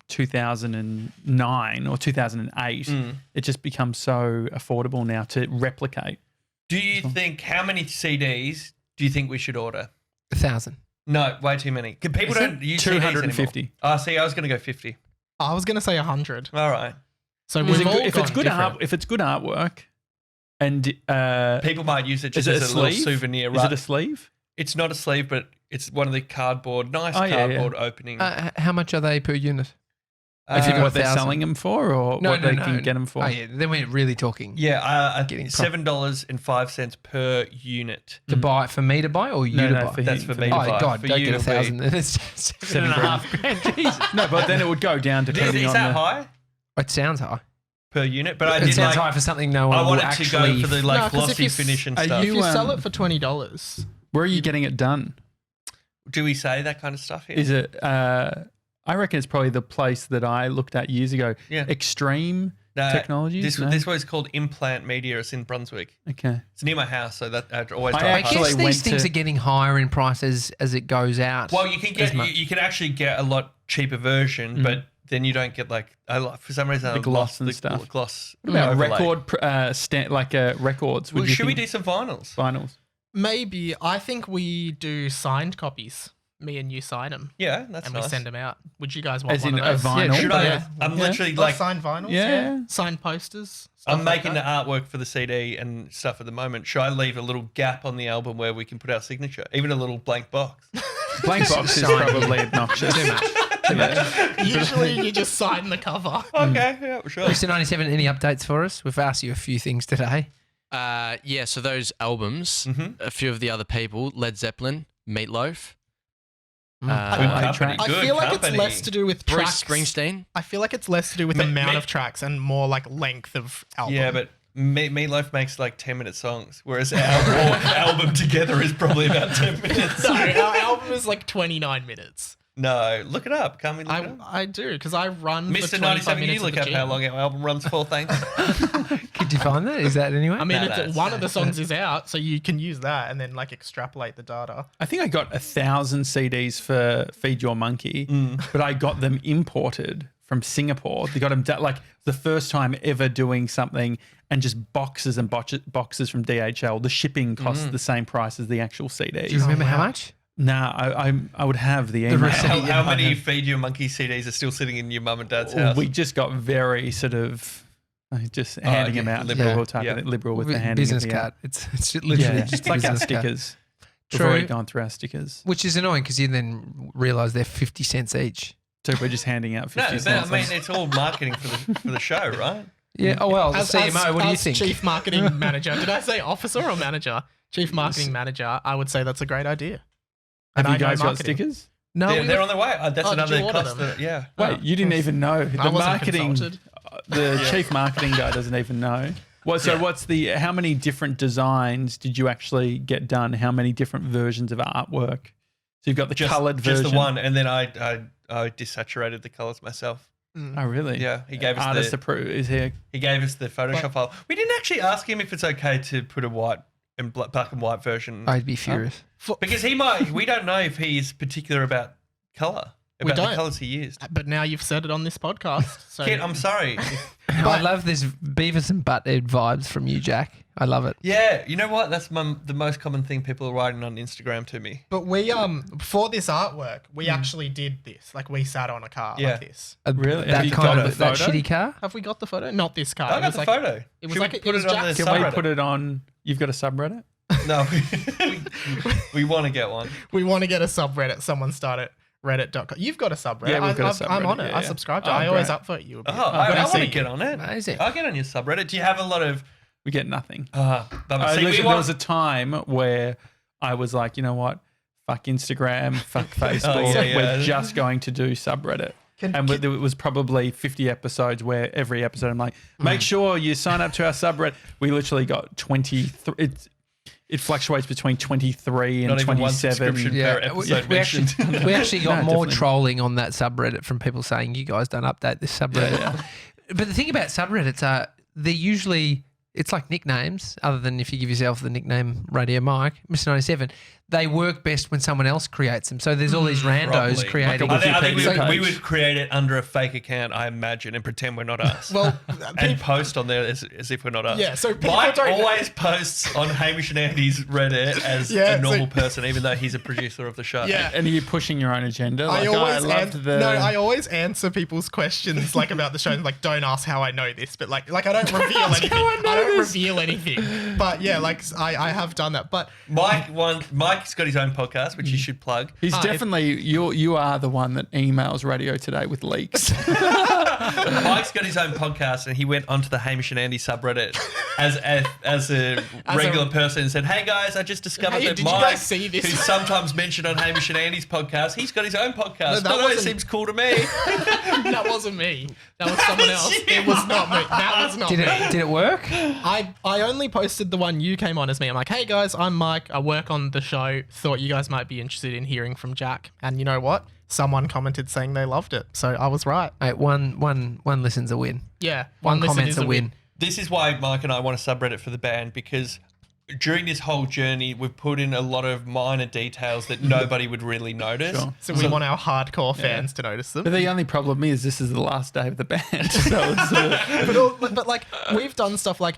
2009 or 2008, it just becomes so affordable now to replicate. Do you think, how many CDs do you think we should order? 1,000. No, way too many. 'Cause people don't use 250. CDs anymore. Oh, see, I was going to go 50. I was going to say 100. All right. So Is we've it all good, if it's gone good different. if it's good artwork and People might use it just is it as a a little sleeve? souvenir. Is Right? it a sleeve? It's not a sleeve, but it's one of the cardboard, Oh, yeah, yeah. cardboard opening. How much are they per unit? If you know what they're 1,000. selling them for or what they can get them for? Oh, yeah. Then we're really talking. Yeah, Getting $7.05 per unit. To buy, for me to buy or you No, to no, buy? for That's him, for for me me. to Oh, buy. God, For don't you get to 1,000. be- Then it's $7.5 grand. Jesus. No, but then it would go down Is depending on that the, high It sounds high. per unit? But I It did sounds like, high for something no one I will wanted actually... to go for the No, like 'cause if glossy you- finish and Are stuff. If you sell um, it for $20, where are you getting it done? Do we say that kind of stuff here? Is it I reckon it's probably the place that I looked at years ago. Yeah. Extreme No, Technologies? No? This was called Implant Media. It's in Brunswick. Okay. It's near my house, so that I always I drive I past. guess actually these went things to- are getting higher in price as it goes out. Well, you can as get much. you can actually get a lot cheaper version, but then you don't get like for some reason The I've gloss lost and the stuff. gloss. What about overlay. records? Well, Would you should we think? do some vinyls? Vinyls? maybe I think we do signed copies. Me and you sign them, Yeah, that's and nice. we send them out. Would you guys want As one in of a those? vinyl? Yeah, Should I? Yeah. I'm Yeah. literally Like like signed vinyls, Yeah. signed posters. I'm stuff like making the that. artwork for the CD and stuff at the moment. Should I leave a little gap on the album where we can put our signature, even a little blank box? Blank box is Sign. probably obnoxious. Usually, you just sign the cover. Okay, yeah, sure. Mr. 97, any updates for us? We've asked you a few things today. Yeah, so those albums, a few of the other people, Led Zeppelin, Meatloaf, Good I company. I Good feel like company. it's less to do with Bruce tracks. Springsteen. I feel like it's less to do with Me- amount me- of tracks and more like length of album. Yeah, but Meatloaf makes like 10-minute songs, whereas our album together is probably about 10 minutes. no, our album is like 29 minutes. No, look it up. Can't we look it up? I do because I run for Mr. 25 97, minutes you look at up the how gym. long our album runs for, thanks. Could you find that? Is that anyway? I mean, No, it's, one of the songs is out, so you can use that and then like extrapolate the data. I think I got 1,000 CDs for Feed Your Monkey, but I got them imported from Singapore. They got them like the first time ever doing something, and just boxes and boxes from DHL. The shipping costs the same price as the actual CDs. Do you remember how much? Nah, I would have the email. receipt. How many Feed Your Monkey CDs are still sitting in your mum and dad's house? We just got very sort of just handing okay. them out. Liberal. Liberal type Yeah. of liberal with the With handing business of the card. It's literally Yeah, just it's like our business card. stickers. We've True. already gone through our stickers. Which is annoying because you then realise they're 50 cents each. So we're just handing out 50 no, but cents. I mean, it's all marketing for the show, right? Yeah. Oh, well, the CMO, what do you as think? Chief marketing manager. Did I say officer or manager? Chief marketing manager. I would say that's a great idea. Have And you I know guys got marketing. stickers? No, They're on their way. That's Oh, did another you order cost. them? Yeah. Wait, you didn't even know. The I wasn't marketing, consulted. the chief marketing guy doesn't even know. Well, so how many different designs did you actually get done? How many different versions of artwork? So you've got the coloured version. Just the one, and then I desaturated the colours myself. Oh, really? Yeah, he gave us Artist the approved. Is here? he gave us the Photoshop file. We didn't actually ask him if it's okay to put a white and black and white version I'd be furious. because he might. We don't know if he's particular about colour. We About the don't. colours he used. But now you've said it on this podcast. So Kid, I'm sorry. I love this Beavis and Butthead vibes from you, Jack. I love it. Yeah, you know what? That's the most common thing people are writing on Instagram to me. But we for this artwork, we actually did this. Like we sat on a car like this. Really? Have That you kind got of a that photo? shitty car. Have we got the photo? Not this car. I got the photo. It was Should like we it put was it on the Jack's- Can we subreddit? put it on? You've got a subreddit? No, we want to get one. We want to get a subreddit. Someone started reddit.com. You've got a subreddit. Yeah, we've got a I'm on subreddit, it. yeah, I yeah. subscribe to it. Oh, I always great. upvote you a Oh, bit. I When want see to you. get on it. Amazing. I'll get on your subreddit. Do you have a lot of? We get nothing. But see, Literally, we there want, was a time where I was like, you know what? Fuck Instagram, fuck Facebook. yeah, yeah. We're just going to do subreddit. And it was probably 50 episodes where every episode I'm like, make sure you sign up to our subreddit. We literally got 23. It fluctuates between 23 and not even one 27. subscription per episode we actually, mentioned. we actually got No, more definitely. trolling on that subreddit from people saying you guys don't update this subreddit. But the thing about subreddits are they're usually it's like nicknames, other than if you give yourself the nickname Radio Mike, Mr. 97. They work best when someone else creates them. So there's all these randos Probably. creating. I think Wikipedia we page. would create it under a fake account, I imagine, and pretend we're not us. Well, and post on there as if we're not us. Yeah, so people Mike don't- always posts on Hamish and Andy's Reddit as Yeah, a normal so- person, even though he's a producer of the show. Yeah. And are you pushing your own agenda? Like, I always answer people's questions like about the show. And, like, don't ask how I know this, but like I don't reveal anything. I don't reveal anything. But yeah, like I have done that. But Mike's got his own podcast, which you should plug. He's definitely, you are the one that emails Radio Today with leaks. Mike's got his own podcast, and he went onto the Hamish and Andy subreddit as a regular person and said, "Hey guys, I just discovered Hey, that did you Mike, guys see this?" who's sometimes mentioned on Hamish and Andy's podcast, he's got his own podcast. No, that That wasn't- seems cool to me." that wasn't me. That was someone else. It was not me. That was not Did me. it work? I only posted the one you came on as me. I'm like, hey guys, I'm Mike. I work on the show. Thought you guys might be interested in hearing from Jack. And you know what? Someone commented saying they loved it. So I was right. Mate, one listen's a win. Yeah. One listen comment's is a win. This is why Mike and I want a subreddit for the band, because during this whole journey, we've put in a lot of minor details that nobody would really notice. Sure. So we want our hardcore fans to notice them. But the only problem is this is the last day of the band. So it's, but like we've done stuff like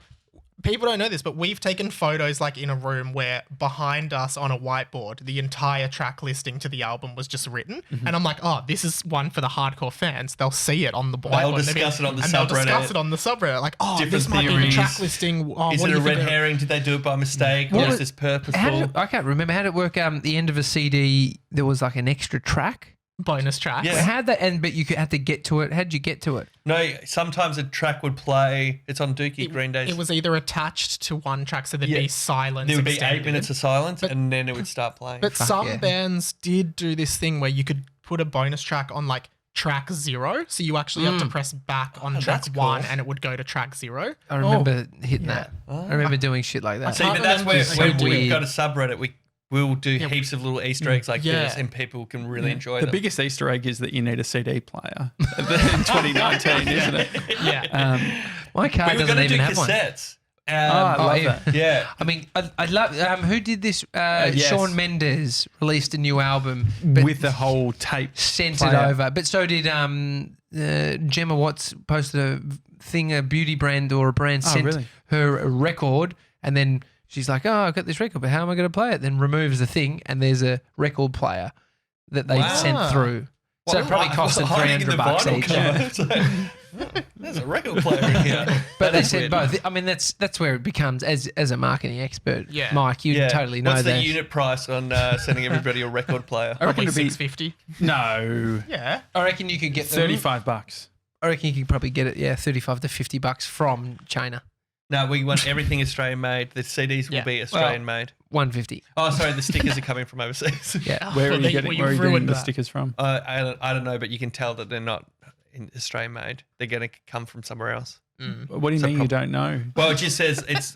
people don't know this, but we've taken photos like in a room where behind us on a whiteboard, the entire track listing to the album was just written. And I'm like, oh, this is one for the hardcore fans. They'll see it on the whiteboard. They'll discuss it on the and they'll subreddit. discuss it on the subreddit. Like, oh, Different this might be the theories. track listing. Oh, Is what it do a you red think of- herring? Did they do it by mistake? What Or was- is this purposeful? I can't remember. How did it work? The end of a CD, there was like an extra track. bonus tracks. Yeah. How'd that end? But you had to get to it. How'd you get to it? No, sometimes a track would play. It's on Dookie Green Days. It was either attached to one track, so there'd Yeah. be silence. There would be extended. 8 minutes of silence, and then it would start playing. But some yeah. bands did do this thing where you could put a bonus track on like track 0. So you actually have to press back on track that's 1 cool. and it would go to track 0. I remember hitting that. I remember doing shit like that. See, can't but that's where remember- when so we've got weird. a subreddit, we'll do heaps of little Easter eggs like Yeah. this, and people can really enjoy the them. biggest Easter egg is that you need a CD player in 2019, isn't it? Yeah. My car we were doesn't going to do even have one. cassettes. I love yeah. that. Yeah. I mean, I love. Who did this? Yes. Shawn Mendes released a new album, but With the whole tape. sent it player. over. But so did Gemma Watts posted a thing, a beauty brand or a brand sent really? her a record, and then she's like, "Oh, I've got this record, but how am I going to play it?" Then removes the thing, and there's a record player that they Wow. sent through. So it probably cost them Hiding in the $300 vinyl each. cover. It's like, there's a record player in here. But they is said weird. both. I mean, that's where it becomes as a marketing expert. Yeah. Mike, you totally know What's that. the unit price on sending everybody a record player? I reckon Probably it'd be $6.50. no Yeah. I reckon you could get them. $35. I reckon you could probably get it. Yeah, $35 to $50 from China. No, we want everything Australian made. The CDs will Yeah. be Australian made. $150. Oh, sorry, the stickers are coming from overseas. Yeah. Where are Well, you getting? well, Where are you you've getting ruined the that. stickers from? I don't know, but you can tell that they're not Australian made. They're going to come from somewhere else. What do you mean you don't know? Well, it just says it's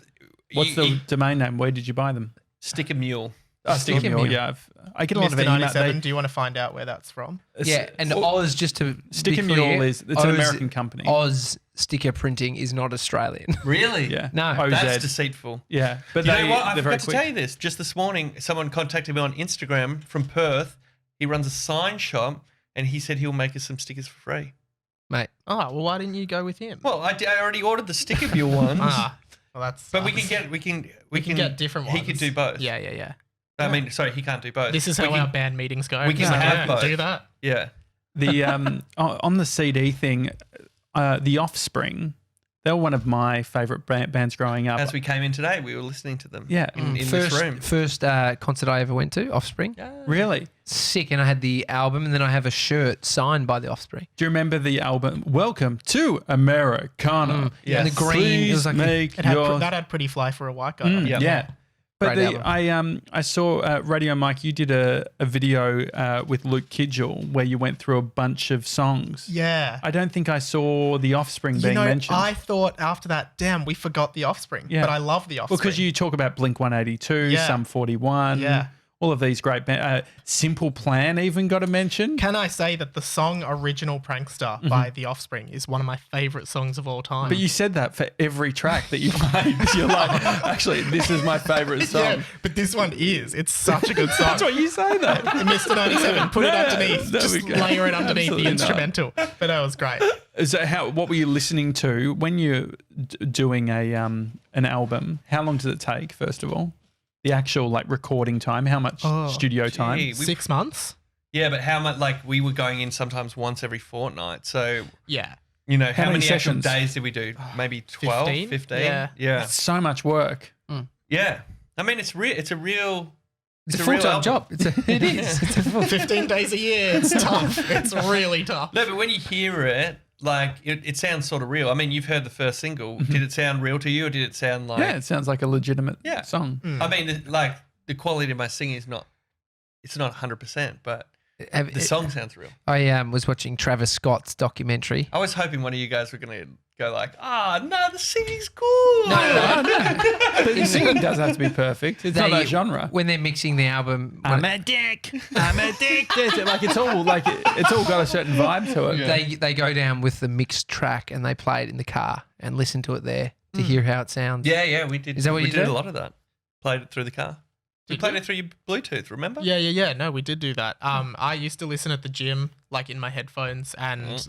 What's the domain name? Where did you buy them? Sticker Mule. Oh, Sticker Sticker Mule. Mule. Yeah, I get a lot of Mr. email. 97, do you want to find out where that's from? Yeah, and Oz, just to Sticker be clear, Mule is it's Oz, an American company. Oz sticker printing is not Australian. Really? Yeah, No. OZ. That's deceitful. Yeah, but You they, know what? I they're very forgot to quick. tell you this. Just this morning, someone contacted me on Instagram from Perth. He runs a sign shop, and he said he'll make us some stickers for free. Mate, Oh, well, why didn't you go with him? Well, I already ordered the Sticker Mule ones. Well, that's. But we sucks. can get different He ones. could do both. Yeah. I mean, sorry, he can't do both. This is We how can- our band meetings go. we can So, have both. do that. Yeah. The on the CD thing, The Offspring, they were one of my favorite bands growing up. As we came in today, we were listening to them. Yeah. In this First, room. first concert I ever went to, Offspring. Really? Sick. And I had the album, and then I have a shirt signed by the Offspring. Do you remember the album Welcome to Americana? Yes. And the green. Please It was like make It had your that had Pretty Fly for a White Guy. Mm, Yeah. yeah. But Great album. I saw Radio Mike. You did a video with Luke Kidgel where you went through a bunch of songs. Yeah. I don't think I saw The Offspring You being know, mentioned. I thought after that, damn, we forgot the Offspring. Yeah. But I love the Offspring. Well, because you talk about Blink 182, Yeah. Sum 41, Yeah. all of these great bands. Simple Plan even got a mention. Can I say that the song Original Prankster by The Offspring is one of my favorite songs of all time? But you said that for every track that you played. You're like, actually, this is my favorite song. yeah, but this one is. It's such a good song. That's what you say, though. Mr. 97, put it No, underneath. there Just we go. layer it underneath Absolutely the not. instrumental. But that was great. So, what were you listening to when you're doing an album? How long does it take? First of all, the actual recording time. How much studio time? Gee, 6 months? Yeah, but how much? Like we were going in sometimes once every fortnight. So Yeah. you know, How how many many actual sessions? days did we do? Maybe 12, 15? 15? Yeah. Yeah. It's so much work. Yeah. I mean, it's real. It's a real. It's a real full-time album. job. It is. It's a full 15 days a year. It's tough. It's really tough. No, but when you hear it, it sounds sort of real. I mean, you've heard the first single. Did it sound real to you, or did it sound like? Yeah, it sounds like a legitimate Yeah. song. I mean, the quality of my singing is not. It's not 100%, but the song sounds real. I was watching Travis Scott's documentary. I was hoping one of you guys were going to go no, the singing's cool. But the singing does have to be perfect. It's not that genre. When they're mixing the album, I'm a dick. I'm addicted. It's all it's all got a certain vibe to it. they go down with the mixed track and they play it in the car and listen to it there to hear how it sounds. Yeah, we did. Is that what we you did do? a lot of that. Played it through the car. We played it through your Bluetooth, remember? Yeah. No, we did do that. I used to listen at the gym, in my headphones, and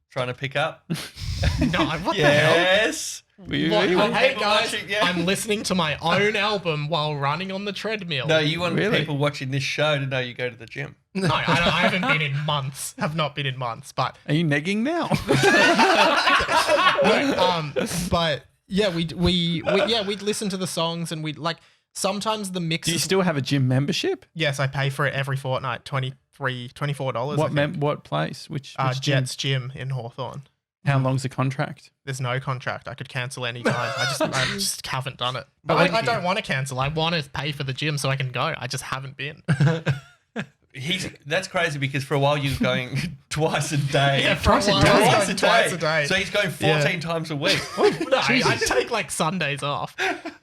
Trying to pick up. no, what the hell? Yes. What? Hey people guys, watching, yeah. I'm listening to my own album while running on the treadmill. No, you want Really? people watching this show to know you go to the gym. No, I haven't been in months. Have not been in months, but Are you negging now? but yeah, we'd listen to the songs and we'd sometimes the Do you mixes. still have a gym membership? Yes, I pay for it every fortnight, $24. What place? Which gym? Jets Gym in Hawthorne. How long's the contract? There's no contract. I could cancel any time. I just haven't done it. But But when I don't want to cancel. I want to pay for the gym so I can go. I just haven't been. That's crazy because for a while you were going twice a day. Yeah, for a while I was going twice a day. So he's going 14 times a week. No, I take Sundays off.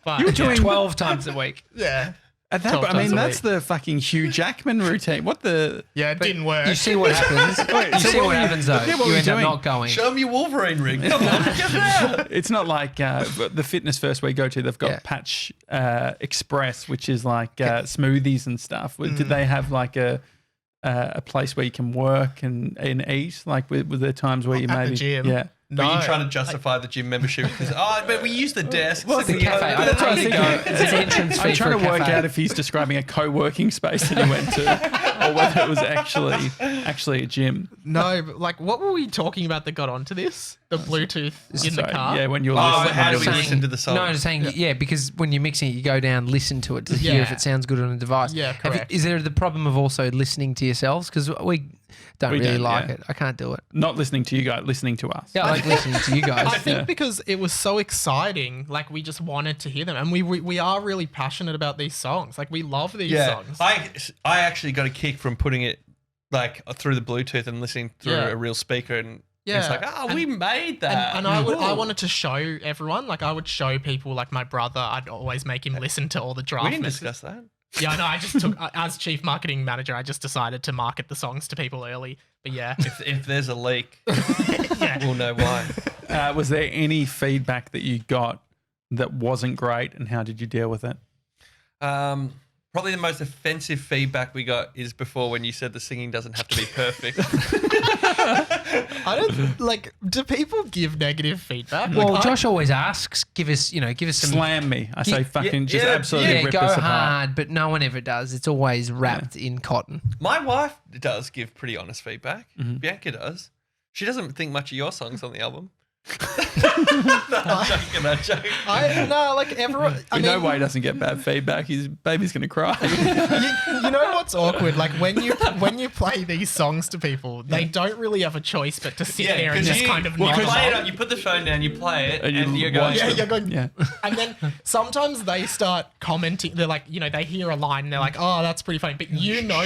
But You're doing 12 times a week. yeah. At that, 12 I mean, times a that's the fucking Hugh Jackman routine. What the? Yeah, it didn't work. You see what happens. You so see what what were you- happens though. yeah, what You were you end up doing? not going. Show me your Wolverine ring. Come on, get it out. It's not like the fitness first we go to. They've got Yeah. Patch Express, which is like smoothies and stuff. Did they have like a place where you can work and eat? Like, were there times where you At the maybe gym? Yeah. But you're trying to justify the gym membership because but we use the desk. Well, The cafe. I That's what I pay to was go. thinking. It's an entrance fee I'm trying for to a work cafe. out if he's describing a co-working space that he went to, or whether it was actually a gym. No, but what were we talking about that got onto this? The Bluetooth in the Sorry, car? Yeah, when you're Oh, listening. how do we Saying- listen to the song? No, I'm just saying, because when you're mixing it, you go down, listen to it to hear if Yeah. it sounds good on a device. Yeah, correct. Is there the problem of also listening to yourselves? Because we don't We really don't, like yeah. it. I can't do it. Not listening to you guys, listening to us. Yeah, I like listening to you guys. I think Yeah. because it was so exciting, we just wanted to hear them, and we are really passionate about these songs. We love these songs. I actually got a kick from putting it through the Bluetooth and listening through Yeah. a real speaker, and Yeah. it's like, we made that. And I wanted to show everyone. I would show people, my brother. I'd always make him listen to all the draft we didn't messages. discuss that. Yeah, no, I just took as chief marketing manager. I just decided to market the songs to people early. But yeah, If there's a leak, yeah. we'll know why. Was there any feedback that you got that wasn't great, and how did you deal with it? Probably the most offensive feedback we got is before when you said the singing doesn't have to be perfect. I don't like. Do people give negative feedback? Well, Like, Josh always asks, give us some. Slam me. I say fucking just yeah, absolutely Yeah, rip go us apart. hard, but no one ever does. It's always wrapped in cotton. My wife does give pretty honest feedback. Bianca does. She doesn't think much of your songs on the album. No, I'm joking. No, like everyone. We know why he doesn't get bad feedback. His baby's going to cry. you know what's awkward? Like when you play these songs to people, they don't really have a choice but to sit there and just kind of you nod play it along. up, you put the phone down, you play it, And and, you you're going. watch Yeah, it. you're going. Yeah. And then sometimes they start commenting. They're like, they hear a line and they're like, "Oh, that's pretty funny," but you know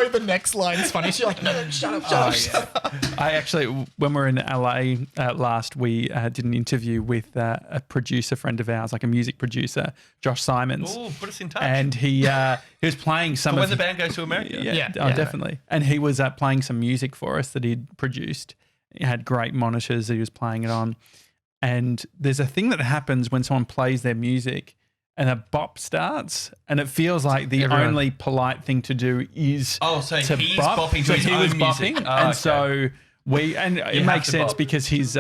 the next line's funny. So you're like, "No, shut up, shut up." I actually, when we were in LA last, we did an interview with a producer friend of ours, like a music producer, Josh Simons. Oh, put us in touch. And he was playing some when of the band goes to America. Yeah. definitely. And he was playing some music for us that he'd produced. He had great monitors that he was playing it on. And there's a thing that happens when someone plays their music and a bop starts, and it feels like the Everyone. only polite thing to do is Oh, so to he's bop. bopping to So his he own was music. bopping, Oh, and okay. so it have makes to sense bop. because he's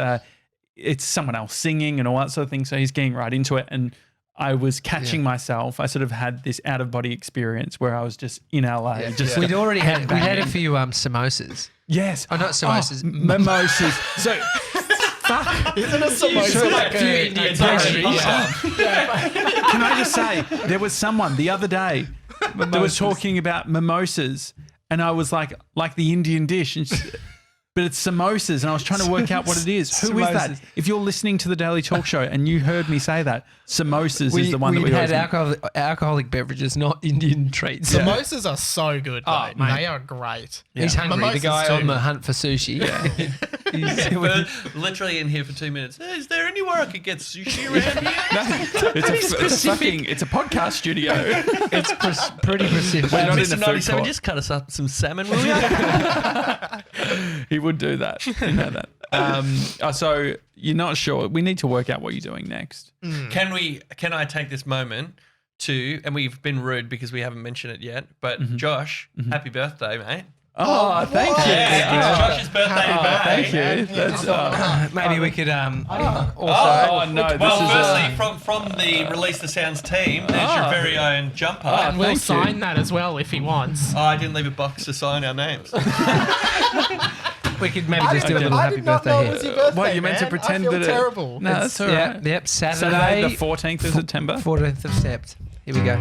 it's someone else singing and all that sort of thing. So he's getting right into it, and I was catching myself. I sort of had this out of body experience where I was just in LA. Just We'd already had we had a banging. few samosas. Yes. Oh, not samosas. Mimosas. So Isn't a samosa like a few a Indian pastry? pastries. can I just say, there was someone the other day that was talking about mimosas, and I was like the Indian dish, and but it's samosas, and I was trying to work out what it is. Who is that? Samosas. If you're listening to the Daily Talk Show and you heard me say that, samosas is the one that we had always alcoholic beverages, not Indian treats. Samosas are so good, though. mate. They are great. He's hungry. Mimosas The guy too. on the hunt for sushi. We're literally in here for 2 minutes. Is there anywhere I could get sushi around here? it's a podcast studio. It's pretty specific. We're not in Mr. the food 97, court. just cut us up some salmon, will you? He would do that. You know that. So you're not sure. We need to work out what you're doing next. Can I take this moment to, and we've been rude because we haven't mentioned it yet, but Josh, happy birthday, mate. Oh, thank you. Yeah, it's Josh's birthday today. Thank you. That's, Maybe we could also. oh, no. This Well, is firstly, from the Release the Sounds team, there's your very own jumper. And we'll thank you. sign that as well if he wants. Oh, I didn't leave a box to sign our names. We could maybe just do a little I happy did not know birthday it was here. your birthday, What, you meant to man. pretend I feel that terrible. No, that's all right. Yep, Saturday Saturday, the 14th of September. 14th of Sept. Here we go.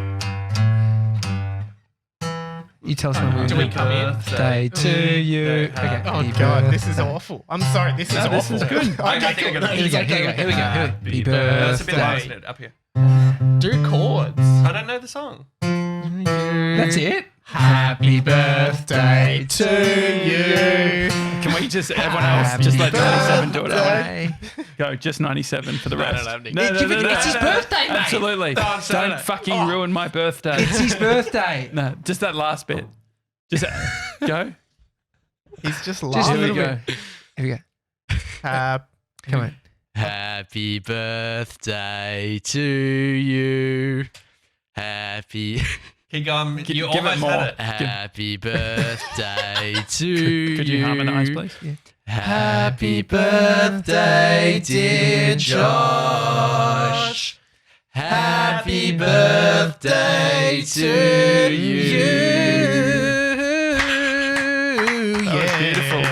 You tell us when we're Do we come in? Birthday to you. Okay. Oh happy God, this is birthday. awful. I'm sorry, this is No, this awful. is good. I think I got Here we go. Here we go. Happy That's a bit birthday. last minute up here. Do chords. I don't know the song. That's it. Happy birthday to you. Can we just, everyone else, just let 97 do it? Birthday. Go, just 97. For the rest. no, Nick. It's his birthday, mate. Absolutely. Don't fucking ruin my birthday. It's his birthday. No, just that last bit. Just go. He's just Just a laughing. little bit. Here we go. Come on. Happy birthday to you. Happy Keep going. You Give it almost more. had it. happy birthday to you. Could you harmonise, please? Happy birthday, dear Josh. Happy birthday to you. Yeah. Beautiful.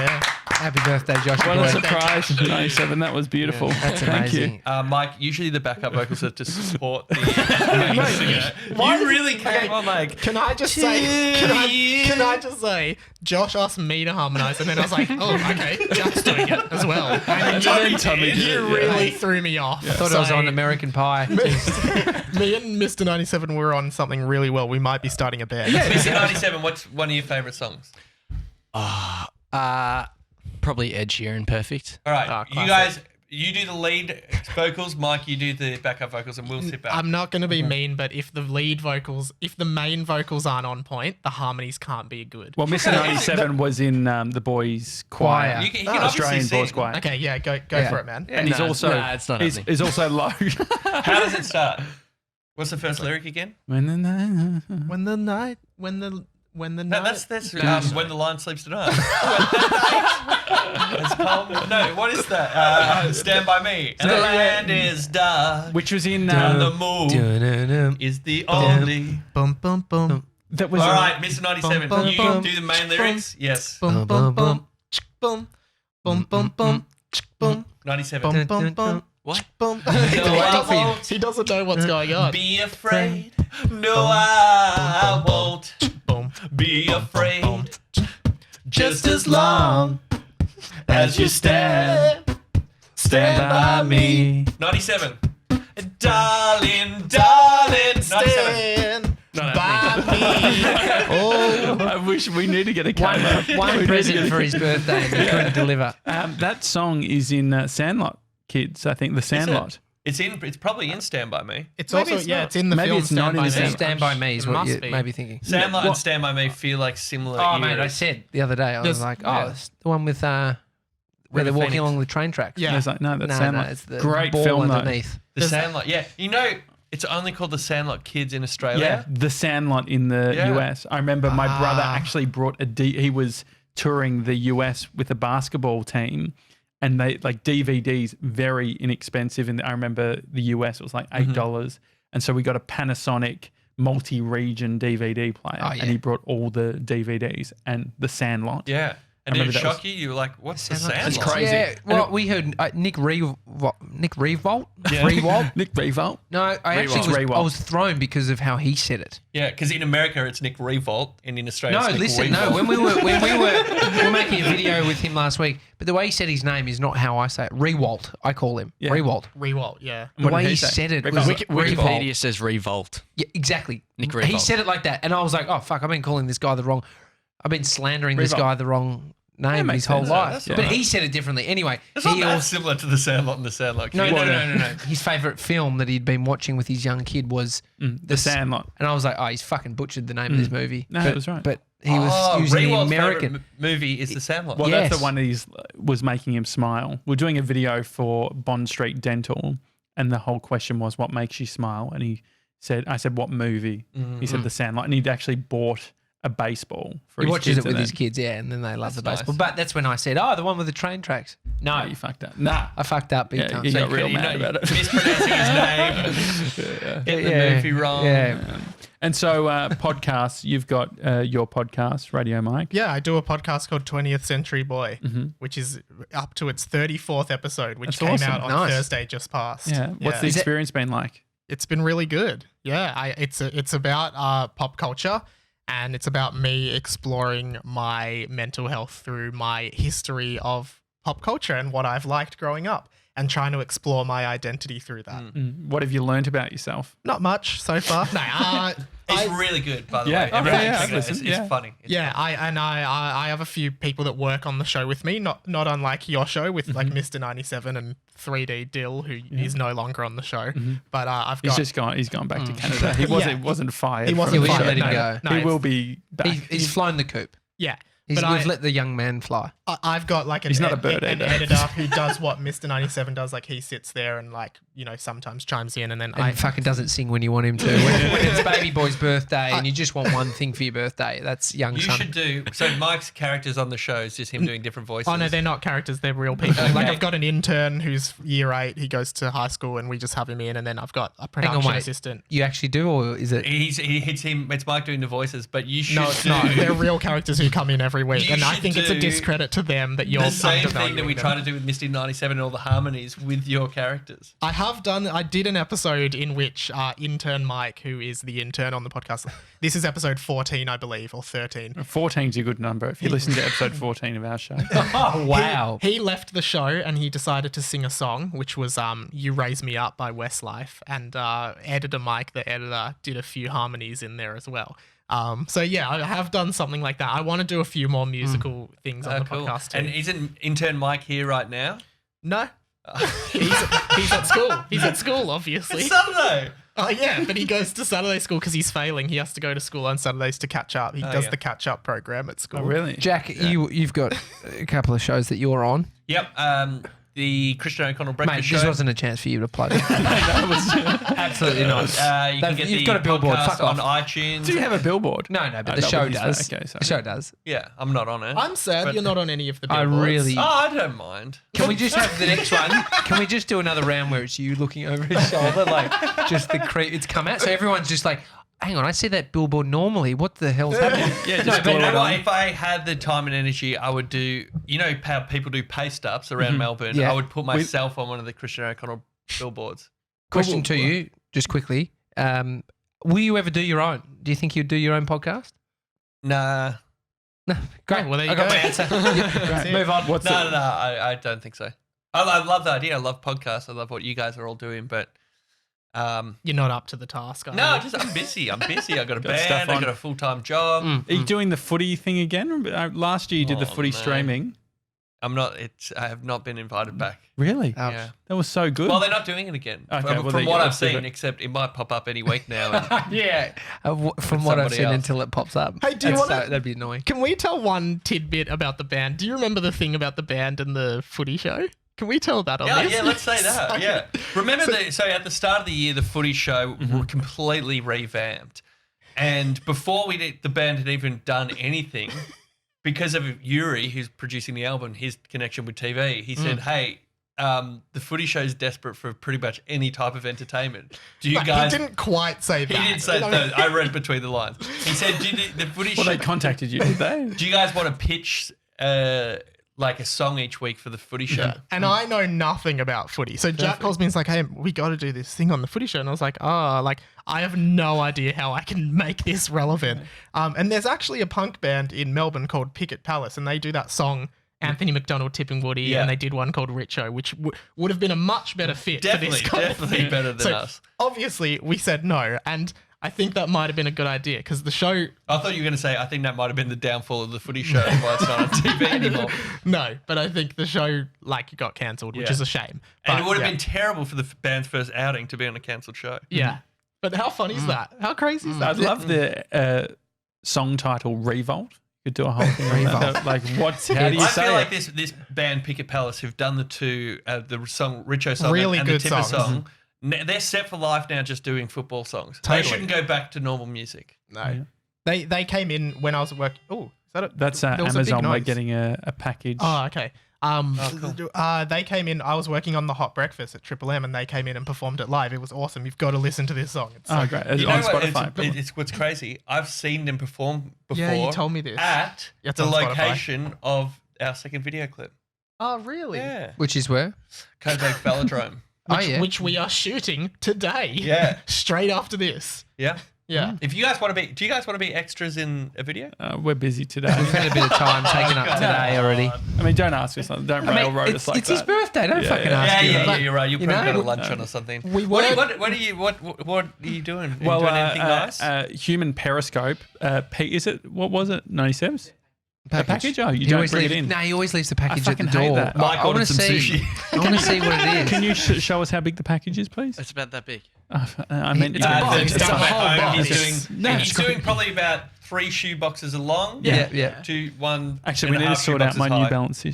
Happy birthday, Josh. What a Boy. surprise. 97. That was beautiful. That's Thank you. amazing. Mike, usually the backup vocals are to support the main singer. You really came on like. Can I just say? Can I just say? Josh asked me to harmonise, and then I was like, "Oh, okay, Jack's doing it as well." And then Tommy did you it, really threw me off. I thought I was on American Pie. Me and Mr. 97 were on something really well. We might be starting a band. Mr. 97, what's one of your favourite songs? Probably Ed Sheeran, Perfect. All right, classic. you guys, you do the lead vocals. Mike, you do the backup vocals, and we'll sit back. I'm not going to be mean, but if the main vocals aren't on point, the harmonies can't be good. Well, Mr. 97 was in the boys' choir. You can obviously Australian sing. boys' choir. Okay, yeah, go for it, man. And he's also it's not he's happening. also low. How does it start? What's the first lyric again? When the night. When the night. No, night. that's When the Lion Sleeps Tonight. It's calm. No, what is that? Stand By Me. And the land is dark. Which was in. And the moon is the only. Bum bum bum. That was. All right, Mr. 97. Bum, bum, You bum, do the main lyrics? Yes. Bum bum bum. Bum bum bum bum. Bum 97. bum bum. What? Bum. I won't He doesn't know what's going on. be afraid. No, I won't Boom. be afraid. Just as long as you stand by me. 97. Darling, 97. Stand by me. Oh, I wish we need to get a camera. One present for his birthday and he couldn't deliver. That song is in Sandlot, kids. I think The Sandlot. It's probably in Stand By Me. it's Maybe also it's yeah, not. it's in the Maybe film it's not Stand in by the Me. Stand By Me is It what must you be. may be thinking. Sandlot and Stand By Me feel like similar. Oh, mate, I eras. said the other day, I was There's- like, yeah. it's the one with where they're walking Phoenix. along the train tracks. Yeah. I was like, no, that's No, Sandlot. it's the Great ball film, though. underneath. The Sandlot. Yeah. You know, it's only called The Sandlot Kids in Australia. Yeah, The Sandlot in the Yeah. US. I remember my brother actually brought he was touring the US with a basketball team, and they like DVDs very inexpensive. And I remember the US it was like $8, and so we got a Panasonic multi-region DVD player, Oh, yeah. and he brought all the DVDs and The Sandlot. Yeah. And I did it remember that shock you? You were like, what's The Sandlot. Sandlot? It's crazy. Yeah, well, we heard Nick Revolt. Yeah. Revolt? Nick Revolt. No, I It's actually Revolt. was thrown because of how he said it. Yeah, because in America it's Nick Revolt, and in Australia No, it's Nick listen, Revolt. no. When we were making a video with him last week, but the way he said his name is not how I say it. Rewalt, I call him. Yeah. Rewalt. Rewalt, yeah. The What way did he he say? said it Revolt. was Revolt. Wikipedia says revolt. Yeah, exactly. Nick He Revolt. said it like that, and I was like, "Oh fuck! I've been calling this guy the wrong. I've been slandering this Revolt. guy the wrong name makes his whole sense. life." That's But all right. he said it differently. Anyway, It's not he that also, similar to The Sandlot and The Sandlot. no, Kid. no, no, no, no. His favorite film that he'd been watching with his young kid was The Sandlot. and I was like, "Oh, he's fucking butchered the name of this movie." No, but, it was right. But he was using the Rewalt's American. favorite movie is The Sandlot. Well, Yes. that's the one that was making him smile. We're doing a video for Bond Street Dental, and the whole question was, "What makes you smile?" And I said, "What movie?" He said, "The Sandlot," and he'd actually bought a baseball for He his watches kids it with and his then- kids, yeah, and then they love the That's baseball. nice. But that's when I said, "Oh, the one with the train tracks." No, Oh, you fucked up. Nah. I fucked up big Yeah, time. you So got real You know, mad about it. mispronouncing his name, getting the movie wrong. Yeah. And so podcasts, you've got your podcast, Radio Mike. Yeah, I do a podcast called 20th Century Boy, which is up to its 34th episode, which That's awesome. came out on Nice. Thursday just past. Yeah. What's the Is it- experience been like? It's been really good. Yeah, it's about pop culture, and it's about me exploring my mental health through my history of pop culture and what I've liked growing up, and trying to explore my identity through that. What have you learned about yourself? Not much so far. No, It's really good, by the Yeah. way. Oh, Everyone yeah, check I've it out. listened, It's yeah. funny. It's yeah, funny. I have a few people that work on the show with me, not unlike your show with like Mr. 97 and 3D Dill, who is no longer on the show. But I've got He's gone back to Canada. He wasn't fired. he from wasn't the Yeah, we show. let him no, go. no, He it's- will be back. He's flown the coop. yeah. We've But let the young man fly. I've got like He's not a bird an either. editor who does what Mr. 97 does. Like he sits there and like, sometimes chimes in, and then And fucking doesn't sing when you want him to. When it's baby boy's birthday and you just want one thing for your birthday, that's young You son. should do so. Mike's characters on the show is just him doing different voices. Oh no, they're not characters; they're real people. Like I've got an intern who's year 8. He goes to high school, and we just have him in. And then I've got a production wait. assistant. You actually do, or is it? It's him. It's Mike doing the voices, but you should No, it's do not. They're real characters who come in every week, You and I should think it's a do discredit to them that you're the same thing that undervaluing we them. try to do with Misty 97 and all the harmonies with your characters. I did an episode in which intern Mike, who is the intern on the podcast, this is episode 14, I believe, or 13. 14's a good number. If you listen to episode 14 of our show. Oh, wow. He left the show and he decided to sing a song, which was You Raise Me Up by Westlife. And editor Mike, the editor, did a few harmonies in there as well. So yeah, I have done something like that. I want to do a few more musical things on the podcast too. And isn't intern Mike here right now? No. he's at school. He's at school, obviously. It's Saturday. Oh yeah, but he goes to Saturday school because he's failing. He has to go to school on Saturdays to catch up. He does yeah. the catch up program at school. Oh, really? Jack, you've got a couple of shows that you're on. Yep. the Cristiano O'Connell Mate, Breakfast Show. this wasn't a chance for you to plug it. Absolutely not. You can get You've the got a billboard. podcast Fuck on off. iTunes. Do you have a billboard? No, but the that show was- does. okay, sorry. The show does. Yeah, I'm not on it. I'm sad But- you're not on any of the I billboards. really. Oh, I don't mind. Can we just have the next one? Can we just do another round where it's you looking over his shoulder, like just the it's come out, so everyone's just like, hang on, I see that billboard normally. What the hell's happening? Yeah, No, just but you glue know it what? on. If I had the time and energy, I would do. You know how people do paste ups around Melbourne. Yeah. I would put myself on one of the Cristiano O'Connell billboards. Question to you, just quickly. Will you ever do your own? Do you think you'd do your own podcast? Nah. No. Great. well, there you I got go. my answer. That's it. Move on. What's No, it? no, I don't think so. I love the idea. I love podcasts. I love what you guys are all doing, but You're not up to the task. Are no, you? just I'm busy. I got a Got stuff band. I on. got a full-time job. Are you doing the footy thing again? Last year you did the Oh, footy no. streaming. I'm not. I have not been invited back. Really? Ouch. Yeah. That was so good. Well, they're not doing it again. Okay, from well, there from you what go. I've Let's do seen, it. except it might pop up any week now. And Yeah. From what I've somebody seen else. until it pops up. Hey, do you That's wanna- that'd be annoying. Can we tell one tidbit about the band? Do you remember the thing about the band and the footy show? Can we tell that on this? yeah, let's say that. Okay. Yeah. Remember so at the start of the year, the footy show were completely revamped, and before the band had even done anything, because of Yuri, who's producing the album, his connection with TV, he said, "Hey, the footy show is desperate for pretty much any type of entertainment. Do you Like, guys?" he didn't quite say He that. didn't say that. I read between the lines. He said, "The footy Well, show. they contacted you, did they? Do you guys want to pitch like a song each week for the footy show?" Yeah. And I know nothing about footy. So Jack calls me and is like, hey, we got to do this thing on the footy show. And I was like, I have no idea how I can make this relevant. And there's actually a punk band in Melbourne called Picket Palace, and they do that song, Anthony McDonald, Tipping Woody, Yeah. and they did one called Richo, which would have been a much better fit for this kind of Definitely thing. better than So us. obviously, we said no. And I think that might have been a good idea because the show... I thought you were going to say, I think that might have been the downfall of the footy show why it's not on TV anymore. No, but I think the show got cancelled, which Yeah. is a shame. And But, it would have yeah. been terrible for the band's first outing to be on a cancelled show. Yeah. But how funny is that? How crazy is that? I'd love the song title Revolt. You could do a whole thing on that. Like, how do you I say feel it? like this band, Picket Palace, who've done the song Richo song Really and good the Tipper songs. song, they're set for life now just doing football songs. Totally. They shouldn't go back to normal music. No. They came in when I was working. Oh, is that it? That's There was a big Amazon. We're noise. getting a package. Oh, okay. They came in. I was working on the Hot Breakfast at Triple M, and they came in and performed it live. It was awesome. You've got to listen to this song. It's Oh, so great. good. It's You know on what? Spotify. It's what's crazy. I've seen them perform before. Yeah, you told me this. At It's the on Spotify. location of our second video clip. Oh, really? Yeah. Which is where? Kobe Velodrome. Which we are shooting today. Yeah. Straight after this. Yeah. Yeah. If you guys want to be, do you guys want to be extras in a video? We're busy today. We've had a bit of time taken up today already. I mean, don't ask us. Don't railroad us like it's that. his birthday. Don't Yeah, fucking yeah. ask Yeah, you. yeah, you're right. You'll You probably know? go to lunch on or something. We What were- are you doing? Are Well, you doing anything nice? Human Periscope. Is it? What was it? 97s. A package? Oh, you He don't always bring it leaves- in. No, he always leaves the package at the fucking hate door. that. Mike I want ordered to some see. sushi. I want to see what it is. Can you show us how big the package is, please? It's about that big. I mean, It's a box. It's It's a at whole home. box. He's It's doing probably about 3 shoe boxes along. Yeah. To one. Actually, we and a need to half sort shoe out my boxes New high. Balance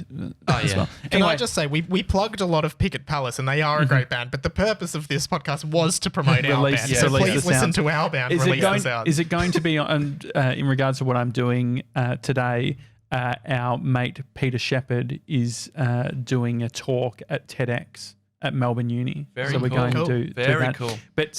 as yeah. well. Can I just say, we plugged a lot of Picket Palace, and they are a great band, but the purpose of this podcast was to promote our Release- band. yeah, So release please the listen sounds. to our band, Is it release going? the sound. Is it going to be on in regards to what I'm doing today? Our mate Peter Shepherd is doing a talk at TEDx at Melbourne Uni. Very so we're cool. going Cool. to do Very that. cool. But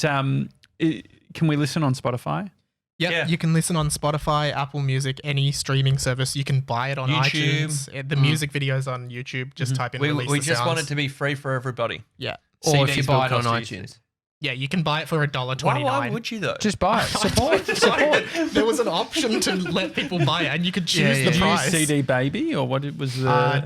can we listen on Spotify? Yep, Yeah. you can listen on Spotify, Apple Music, any streaming service. You can buy it on YouTube. iTunes. The music videos on YouTube. Just type in release We the just sounds. want it to be free for everybody. Yeah. Or if you CDs buy it will on cost you. iTunes. Yeah, you can buy it for $1.29. Why would you though? Just buy it. Support. Support. There was an option to let people buy it, and you could choose Yeah, the Did you use price. CD Baby or what? It was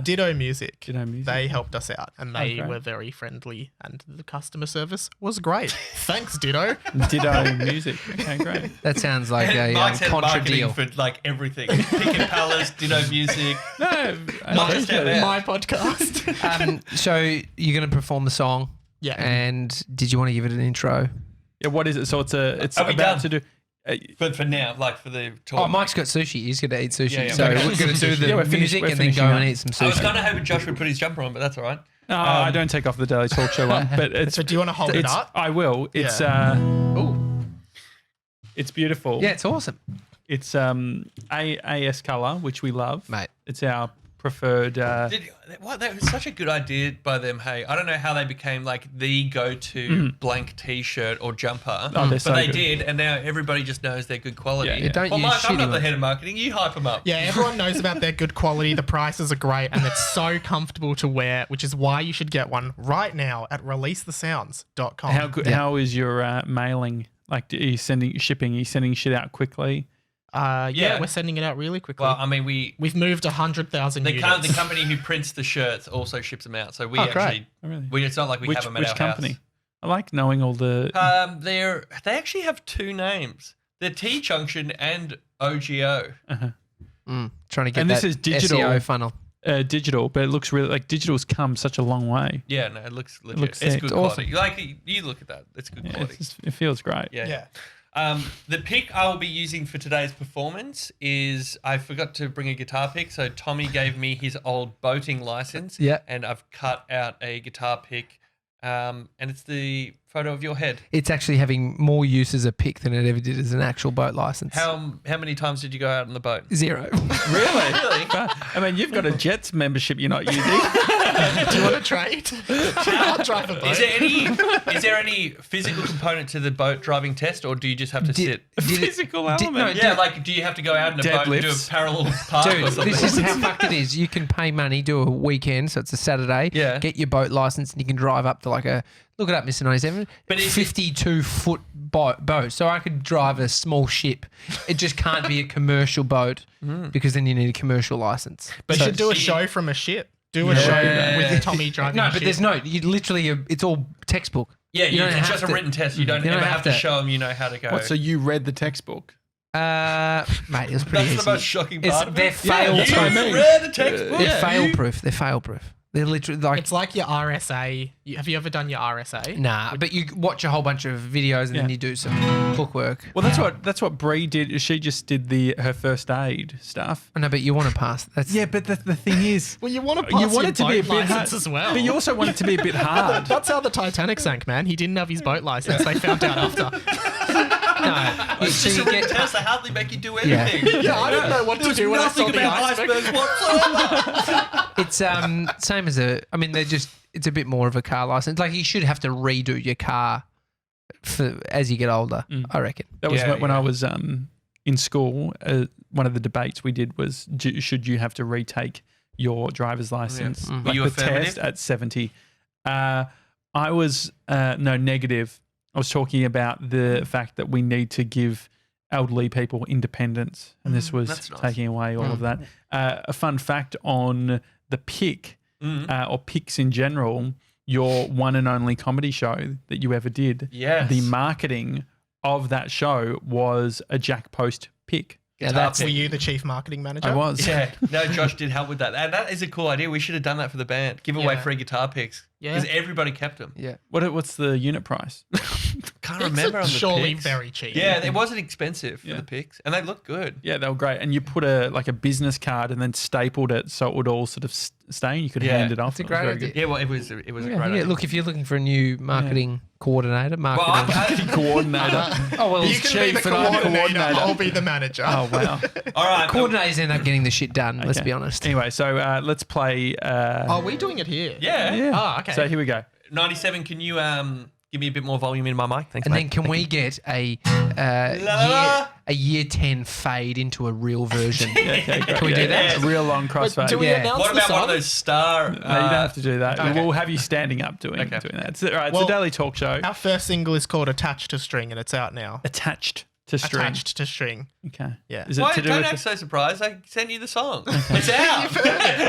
Ditto Music. Ditto Music. They helped us out, and they great. were very friendly, and the customer service was great. Thanks, Ditto. Ditto Music. Okay, great. That sounds like a Mike's had contra marketing deal. for like everything. Picket Palace, Ditto Music. No, I Mike, appreciate step it. out. My podcast. So you're going to perform the song. Yeah. And did you want to give it an intro? Yeah, what is it? So it's Are we about done? to do. For now, like for the tour. Oh, Mike's got sushi. He's going to eat sushi. Yeah, yeah. So Okay. we're going to do the Yeah, we're music and then finishing go up. and eat some I was sushi. kind of hoping Josh would put his jumper on, but that's all right. I don't take off the Daily Talk Show one, but it's. So do you want to hold it up? I will. It's Ooh. it's beautiful. Yeah, it's awesome. It's AS color, which we love, Mate. It's our preferred. That was such a good idea by them. Hey, I don't know how they became like the go-to blank T-shirt or jumper, they're but so they good. did, and now everybody just knows they're good quality. Yeah, yeah. Don't well, use Mike, I'm shitty not the ones. head of marketing. You hype them up. Yeah, everyone knows about their good quality. The prices are great, and it's so comfortable to wear, which is why you should get one right now at releasethesounds.com. How good? How is your mailing? Like, are you sending shipping? Are you sending shit out quickly? Yeah, we're sending it out really quickly. Well, I mean, We've moved 100,000 the units. company who prints the shirts also ships them out. So we great. actually, Oh, really? it's not like we have them at Which our company? house. I like knowing all the. They actually have two names. They're T Junction and OGO. Trying to get And that this is digital. SEO funnel. Digital, but it looks really like digital's come such a long way. Yeah, no, it looks legit. looks It's sick. good It's quality. Like you look at that, it's good Yeah, quality. it feels great. Yeah. The pick I will be using for today's performance is I forgot to bring a guitar pick, so Tommy gave me his old boating license. Yeah. And I've cut out a guitar pick, and it's the photo of your head. It's actually having more use as a pick than it ever did as an actual boat license. How many times did you go out on the boat? 0. Really? I mean, you've got a Jets membership you're not using. Do you want to trade? I'll drive a boat. Is there any physical component to the boat driving test, or do you just have to sit? Physical element. Yeah, like do you have to go out in a boat and do a Deadlifts. parallel park or Dude, something? this is how fucked it is. You can pay money, do a weekend, so it's a Saturday. Yeah. Get your boat license, and you can drive up to like a look it up, Mr. 97. But if 52-foot boat. So I could drive a small ship. It just can't be a commercial boat because then you need a commercial license. But So you should do a see- show from a ship. Do a show with Tommy driving No, a but ship. there's no. You literally, it's all textbook. Yeah, You don't it's have just a to- written test. You don't you don't ever have have to to- show them you know how to go. What? So you read the textbook? Mate, it was pretty That's easy. the most shocking part of They're it. fail that's what I proof. mean. Read the textbook. They're fail proof. They're fail proof. They're literally like It's like your RSA. Have you ever done your RSA? nah. But you watch a whole bunch of videos and then you do some bookwork. Well, that's what Bree did. She just did her first aid stuff. I know, but you want to pass. That's Yeah, but the thing is, Well, you want to pass you want your it to be a boat bit hard license as well. but you also want it to be a bit hard. That's how the Titanic sank, man. He didn't have his boat license. They found out after. no. It's So just you a written get test. They hardly make you do Yeah. anything. Yeah, I don't know what to There's do when I saw nothing the about iceberg. icebergs whatsoever. it's same as I mean, it's a bit more of a car license. Like you should have to redo your car as you get older. I reckon. That was Yeah, when I was in school. One of the debates we did was, should you have to retake your driver's license? Were Like you the affirmative? test at 70. I was negative. I was talking about the fact that we need to give elderly people independence, and this was that's nice. taking away all of that. A fun fact on the pick or picks in general, your one and only comedy show that you ever did. Yes. The marketing of that show was a Jack Post pick. Yeah, that's Were you the chief marketing manager? I was. Yeah, no, Josh did help with that. And that is a cool idea. We should have done that for the band. Give away Yeah. free guitar picks. Yeah. Because everybody kept them. yeah. What's the unit price? Can't It's remember on the surely picks. very cheap. Yeah, it wasn't expensive for Yeah. the picks. And they look good. Yeah, they were great. And you put a business card and then stapled it so it would all sort of stay and you could Yeah. hand it off. It's a It was great very idea. good. Yeah, well, it was a great Yeah, idea. look, if you're looking for a new marketing coordinator, Well, marketing. Coordinator. oh well, You it's can be the chief and I'm coordinator. coordinator. I'll be the manager. Oh, wow. all right. coordinators end up getting the shit done. Let's Okay. be honest. Anyway, so let's play. Are we doing it here? Yeah. Yeah. Oh, okay. So here we go. 97, can you give me a bit more volume in my mic? Thanks, And mate. then can we get a La. year 10 fade into a real version? Okay, great. Can we do that? Yeah. A real long crossfade. do we Yeah. announce What the about song? one of those star... No, you don't have to do that. okay. We'll have you standing up doing that. It's, all right, Well, it's a daily talk show. Our first single is called Attached to String, and it's out now. Attached to string. Attached to String. Okay. Yeah. Is it Why, to do don't with act so surprised. I sent you the song. It's out.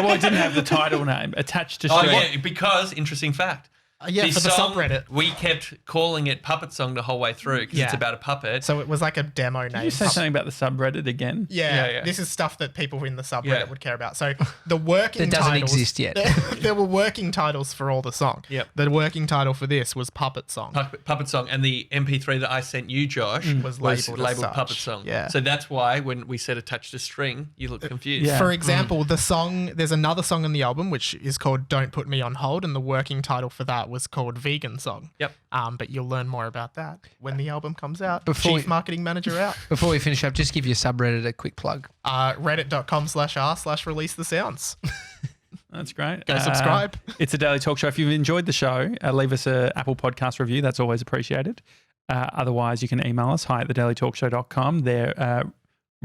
well, it didn't have the title name. Attached to Oh, string. yeah, because, interesting fact, Yeah, This for the song, subreddit. we kept calling it Puppet Song the whole way through because it's Yeah. about a puppet. So it was like a demo Did name. you say something about the subreddit again? Yeah, this is stuff that people in the subreddit Yeah. would care about. So the working That doesn't titles exist yet. There were working titles for all the song. Yep. The working title for this was Puppet Song. Puppet Song, and the MP3 that I sent you, Josh, Was labelled as such. Puppet Song. Yeah. So that's why when we said attached to string, you look confused. Yeah. For example, the song, there's another song on the album which is called Don't Put Me on Hold, and the working title for that was called Vegan Song. Yep. But you'll learn more about that when the album comes out. Before Chief Marketing Manager out. Before we finish up, just give your subreddit a quick plug. Reddit.com/r/release the sounds. That's great. Go subscribe. It's a daily talk show. If you've enjoyed the show, leave us a Apple Podcast review. That's always appreciated. Otherwise, you can email us, hi@thedailytalkshow.com. There,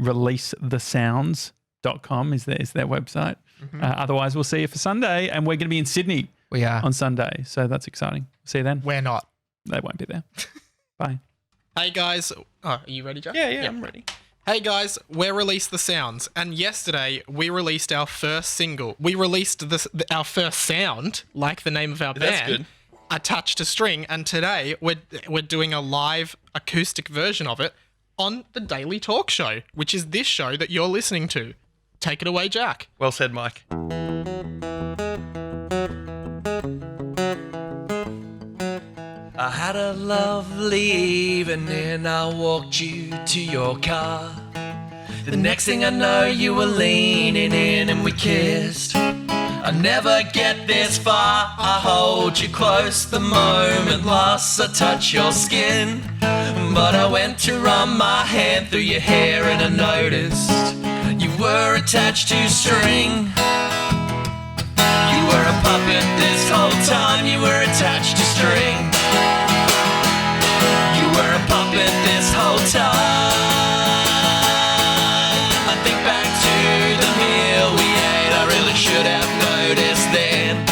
releasethesounds.com is their website. Otherwise, we'll see you for Sunday, and we're going to be in Sydney We are. on Sunday. So that's exciting. See you then. We're not. They won't be there. Bye. Hey guys. Are you ready, Jack? Yeah, I'm ready. Hey guys, we're Release the Sounds, and yesterday we released our first single. We released our first sound, like the name of our That's band, good. Attached to String, and today we're doing a live acoustic version of it on the Daily Talk Show, which is this show that you're listening to. Take it away, Jack. Well said, Mike. I had a lovely evening, I walked you to your car. The next thing I know, you were leaning in and we kissed. I never get this far, I hold you close the moment last I touch your skin. But I went to run my hand through your hair and I noticed you were attached to string. You were a puppet this whole time, you were attached to string. You were a puppet this whole time. I think back to the meal we ate, I really should have noticed then.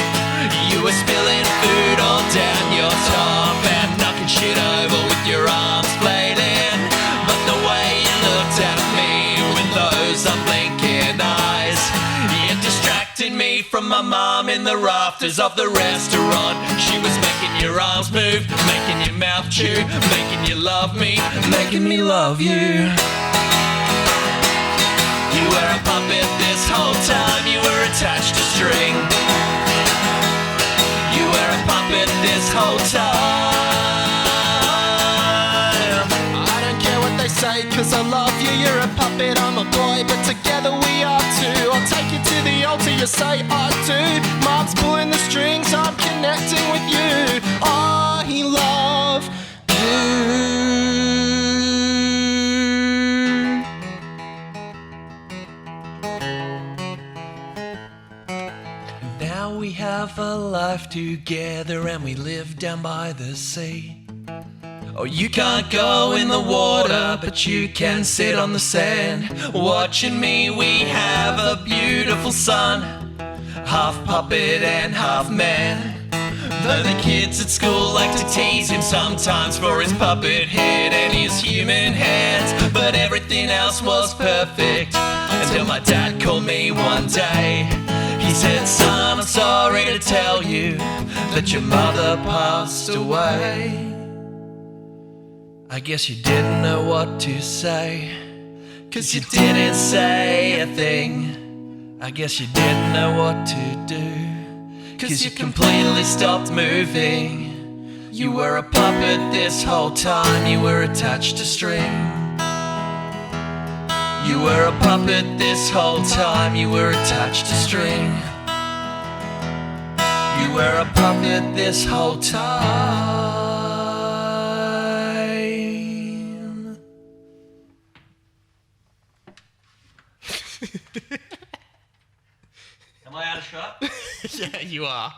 You were spilling food all down your top and knocking shit over with your arms flailing. But the way you looked at me with those unblinking eyes, it distracted me from my mom in the rafters of the restaurant. She was making your arms move, making your mouth chew, making you love me, making me love you. You were a puppet this whole time, you were attached to string. You were a puppet this whole time. I don't care what they say, cause I love you, you're a puppet, I'm a boy, but together we are two. I'll take you to the altar, you say I do. Mom's pulling the strings, I'm connecting with you. I love you. Now we have a life together and we live down by the sea. Oh, you can't go in the water, but you can sit on the sand. Watching me, we have a beautiful son, half puppet and half man. Though the kids at school like to tease him sometimes for his puppet head and his human hands, but everything else was perfect until my dad called me one day. He said, son, I'm sorry to tell you that your mother passed away. I guess you didn't know what to say, 'cause you didn't say a thing. I guess you didn't know what to do, 'cause you completely stopped moving. You were a puppet this whole time, you were attached to string. You were a puppet this whole time, you were attached to string. You were a puppet this whole time. Am I out of shot? Yeah, you are.